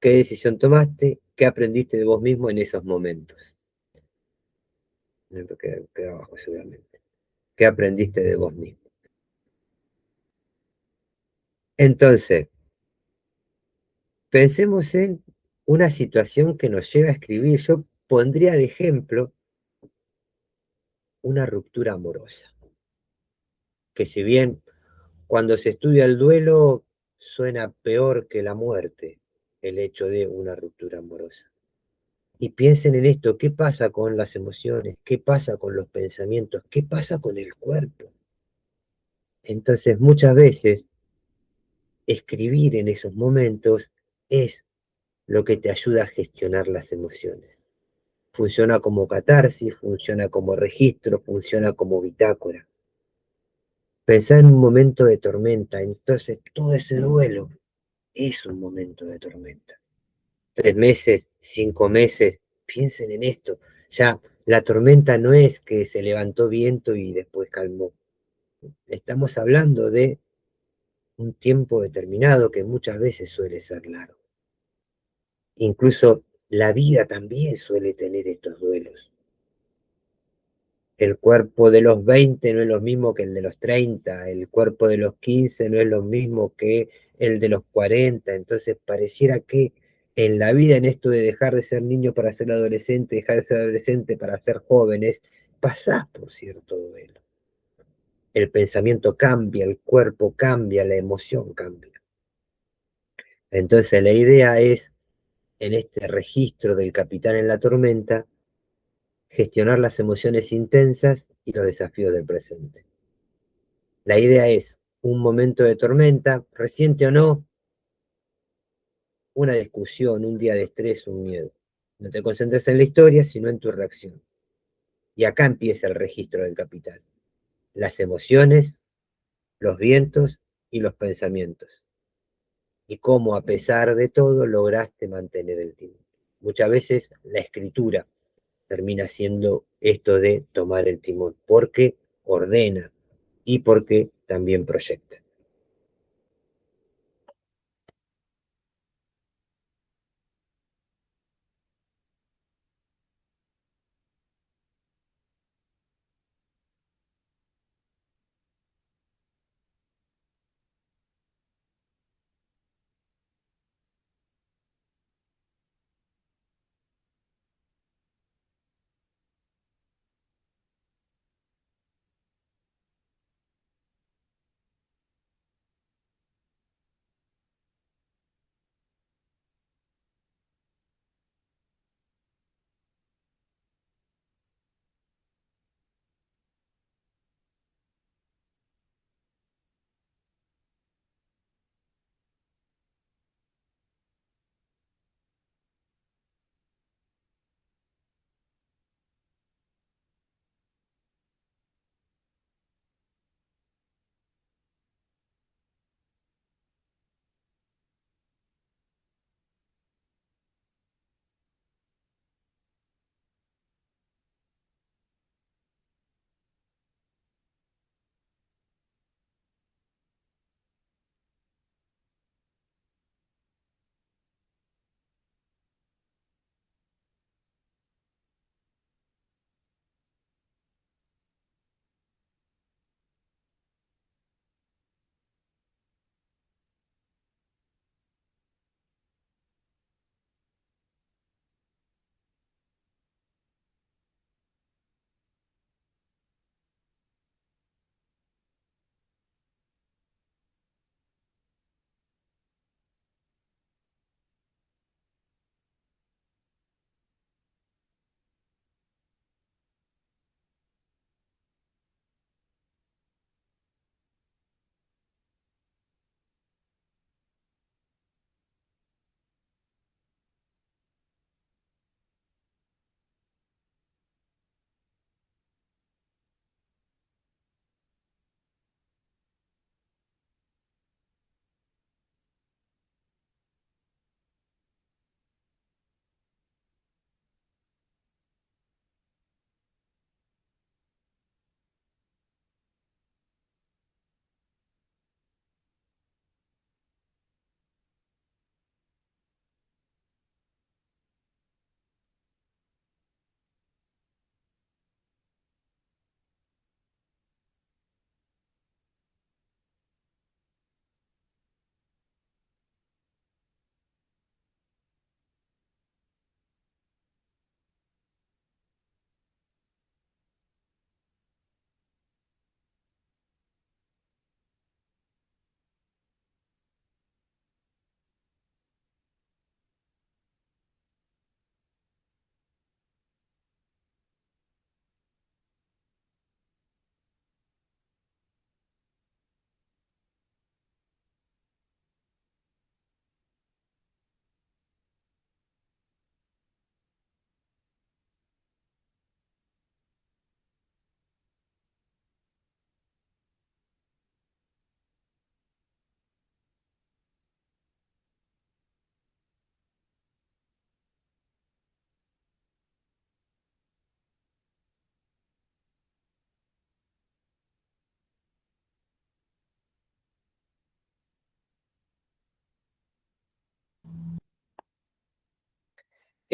¿Qué decisión tomaste? ¿Qué aprendiste de vos mismo en esos momentos? Queda abajo seguramente. ¿Qué aprendiste de vos mismo? Entonces, pensemos en una situación que nos lleva a escribir. Yo pondría de ejemplo una ruptura amorosa, que si bien cuando se estudia el duelo suena peor que la muerte, el hecho de una ruptura amorosa. Y piensen en esto, ¿qué pasa con las emociones? ¿Qué pasa con los pensamientos? ¿Qué pasa con el cuerpo? Entonces muchas veces escribir en esos momentos es lo que te ayuda a gestionar las emociones. Funciona como catarsis, funciona como registro, funciona como bitácora. Pensá en un momento de tormenta, entonces todo ese duelo es un momento de tormenta. 3 meses, 5 meses, piensen en esto. Ya la tormenta no es que se levantó viento y después calmó. Estamos hablando de un tiempo determinado que muchas veces suele ser largo. Incluso la vida también suele tener estos duelos. El cuerpo de los 20 no es lo mismo que el de los 30, el cuerpo de los 15 no es lo mismo que el de los 40, entonces pareciera que en la vida, en esto de dejar de ser niño para ser adolescente, dejar de ser adolescente para ser jóvenes, pasás por cierto duelo. El pensamiento cambia, el cuerpo cambia, la emoción cambia. Entonces la idea es, en este registro del capitán en la tormenta, gestionar las emociones intensas y los desafíos del presente. La idea es un momento de tormenta, reciente o no, una discusión, un día de estrés, un miedo. No te concentres en la historia, sino en tu reacción. Y acá empieza el registro del capital. Las emociones, los vientos y los pensamientos. Y cómo a pesar de todo lograste mantener el timón. Muchas veces la escritura termina siendo esto de tomar el timón, porque ordena y porque también proyecta.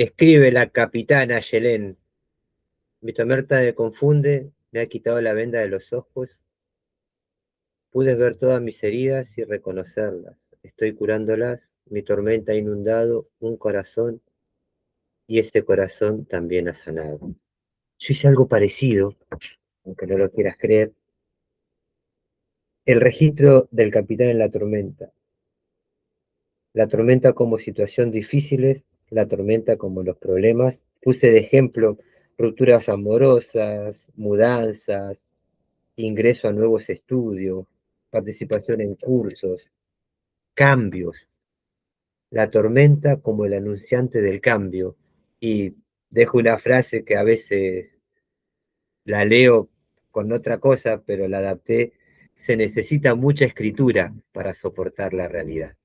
Escribe la capitana Yelén. Mi tormenta me confunde, me ha quitado la venda de los ojos. Pude ver todas mis heridas y reconocerlas. Estoy curándolas. Mi tormenta ha inundado un corazón y ese corazón también ha sanado. Yo hice algo parecido, aunque no lo quieras creer. El registro del capitán en la tormenta como situación difíciles, la tormenta como los problemas. Puse de ejemplo rupturas amorosas, mudanzas, ingreso a nuevos estudios, participación en cursos, cambios. La tormenta como el anunciante del cambio. Y dejo una frase que a veces la leo con otra cosa, pero la adapté. Se necesita mucha escritura para soportar la realidad.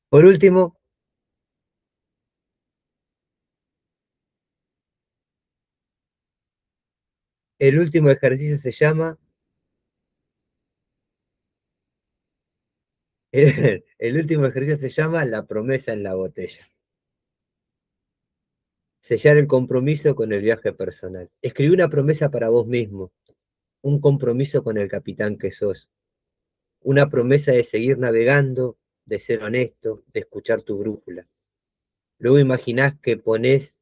Por último, el último ejercicio se llama, el último ejercicio se llama la promesa en la botella. Sellar el compromiso con el viaje personal. Escribí una promesa para vos mismo, un compromiso con el capitán que sos, una promesa de seguir navegando, de ser honesto, de escuchar tu brújula. Luego imaginás que pones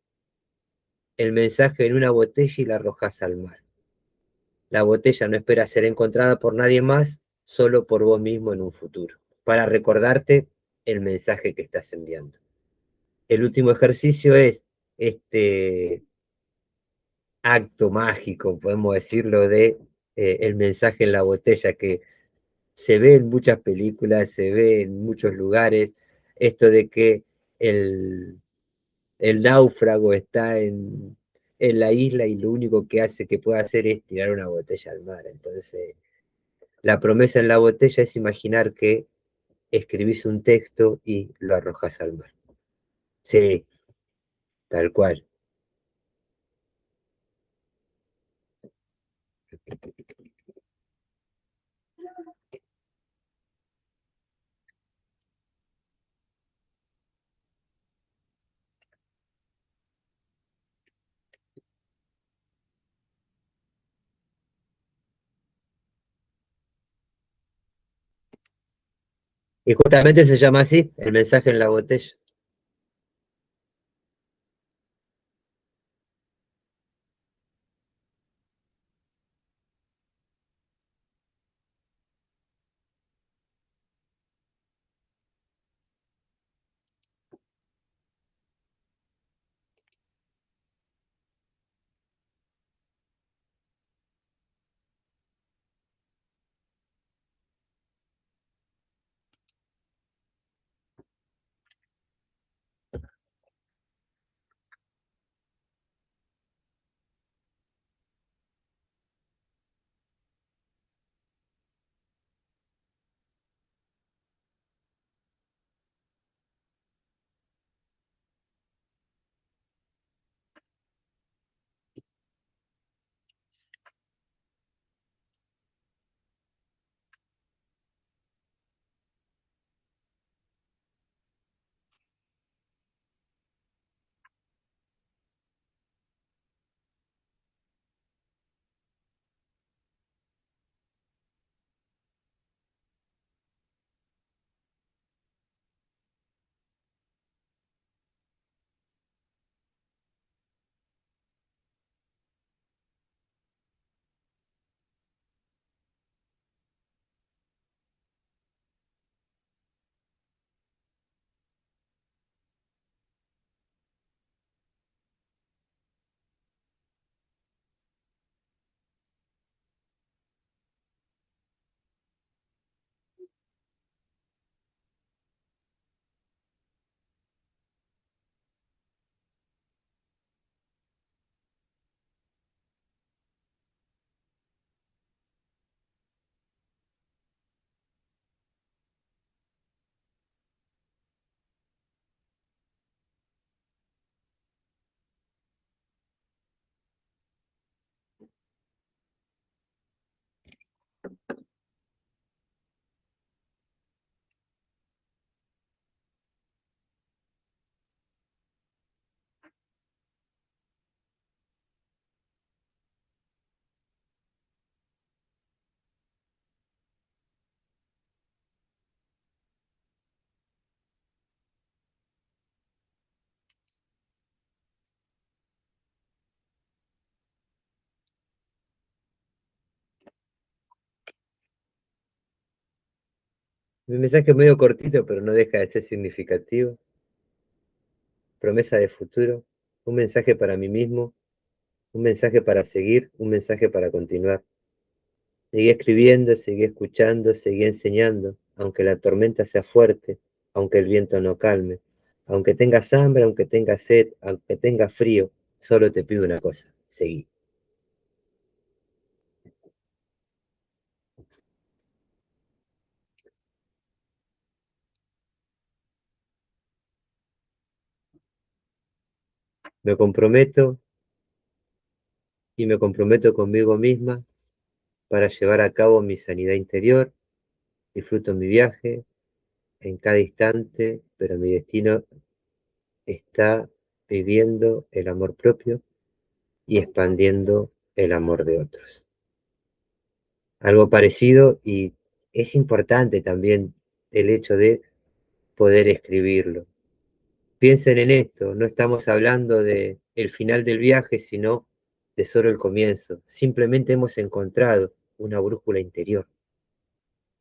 el mensaje en una botella y la arrojás al mar. La botella no espera ser encontrada por nadie más, solo por vos mismo en un futuro, para recordarte el mensaje que estás enviando. El último ejercicio es este acto mágico, podemos decirlo, de el mensaje en la botella que se ve en muchas películas, se ve en muchos lugares, esto de que el náufrago está en la isla y lo único que hace que puede hacer es tirar una botella al mar. Entonces, la promesa en la botella es imaginar que escribís un texto y lo arrojas al mar. Sí, tal cual. Y justamente se llama así, el mensaje en la botella. Mi mensaje es medio cortito, pero no deja de ser significativo. Promesa de futuro, un mensaje para mí mismo, un mensaje para seguir, un mensaje para continuar. Seguí escribiendo, seguí escuchando, seguí enseñando, aunque la tormenta sea fuerte, aunque el viento no calme, aunque tengas hambre, aunque tengas sed, aunque tengas frío, solo te pido una cosa, seguí. Me comprometo y me comprometo conmigo misma para llevar a cabo mi sanidad interior, disfruto mi viaje en cada instante, pero mi destino está viviendo el amor propio y expandiendo el amor de otros. Algo parecido, y es importante también el hecho de poder escribirlo. Piensen en esto, no estamos hablando de el final del viaje, sino de solo el comienzo. Simplemente hemos encontrado una brújula interior.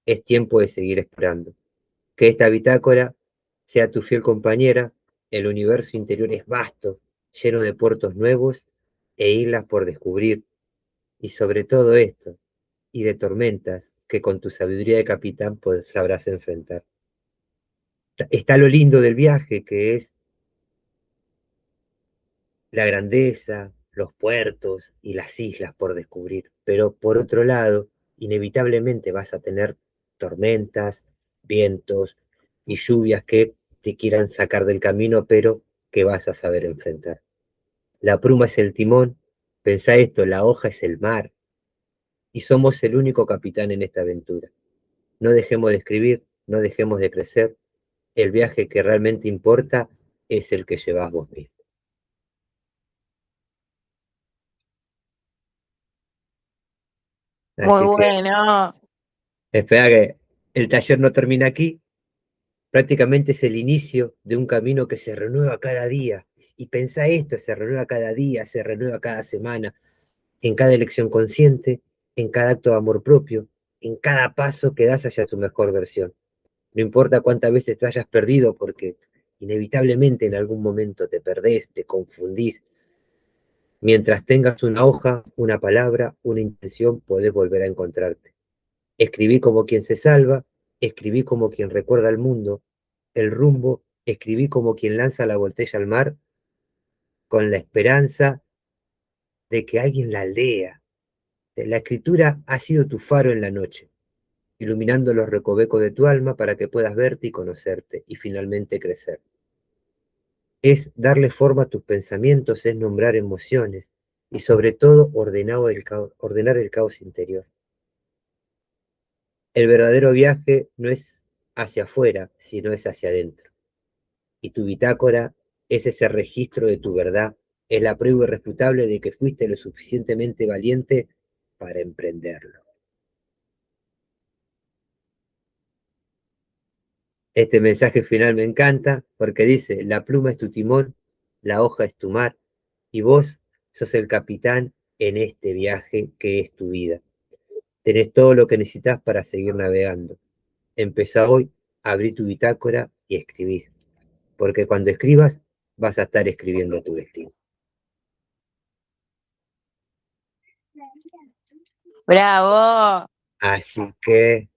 Es tiempo de seguir explorando. Que esta bitácora sea tu fiel compañera. El universo interior es vasto, lleno de puertos nuevos e islas por descubrir. Y sobre todo esto, y de tormentas que con tu sabiduría de capitán pues sabrás enfrentar. Está lo lindo del viaje, que es la grandeza, los puertos y las islas por descubrir. Pero por otro lado, inevitablemente vas a tener tormentas, vientos y lluvias que te quieran sacar del camino, pero que vas a saber enfrentar. La pluma es el timón, pensá esto, la hoja es el mar, y somos el único capitán en esta aventura. No dejemos de escribir, no dejemos de crecer. El viaje que realmente importa es el que llevas vos mismo. Muy Así que bueno. espera que el taller no termina aquí. Prácticamente es el inicio de un camino que se renueva cada día. Y pensá esto, se renueva cada día, se renueva cada semana, en cada elección consciente, en cada acto de amor propio, en cada paso que das hacia tu mejor versión. No importa cuántas veces te hayas perdido, porque inevitablemente en algún momento te perdés, te confundís. Mientras tengas una hoja, una palabra, una intención, podés volver a encontrarte. Escribí como quien se salva, escribí como quien recuerda el mundo, el rumbo, escribí como quien lanza la botella al mar, con la esperanza de que alguien la lea. La escritura ha sido tu faro en la noche, iluminando los recovecos de tu alma para que puedas verte y conocerte y finalmente crecer. Es darle forma a tus pensamientos, es nombrar emociones y sobre todo ordenar el caos interior. El verdadero viaje no es hacia afuera, sino es hacia adentro. Y tu bitácora es ese registro de tu verdad, es la prueba irrefutable de que fuiste lo suficientemente valiente para emprenderlo. Este mensaje final me encanta porque dice, la pluma es tu timón, la hoja es tu mar, y vos sos el capitán en este viaje que es tu vida. Tenés todo lo que necesitas para seguir navegando. Empezá hoy, abrí tu bitácora y escribís, porque cuando escribas vas a estar escribiendo tu destino. Bravo. Así que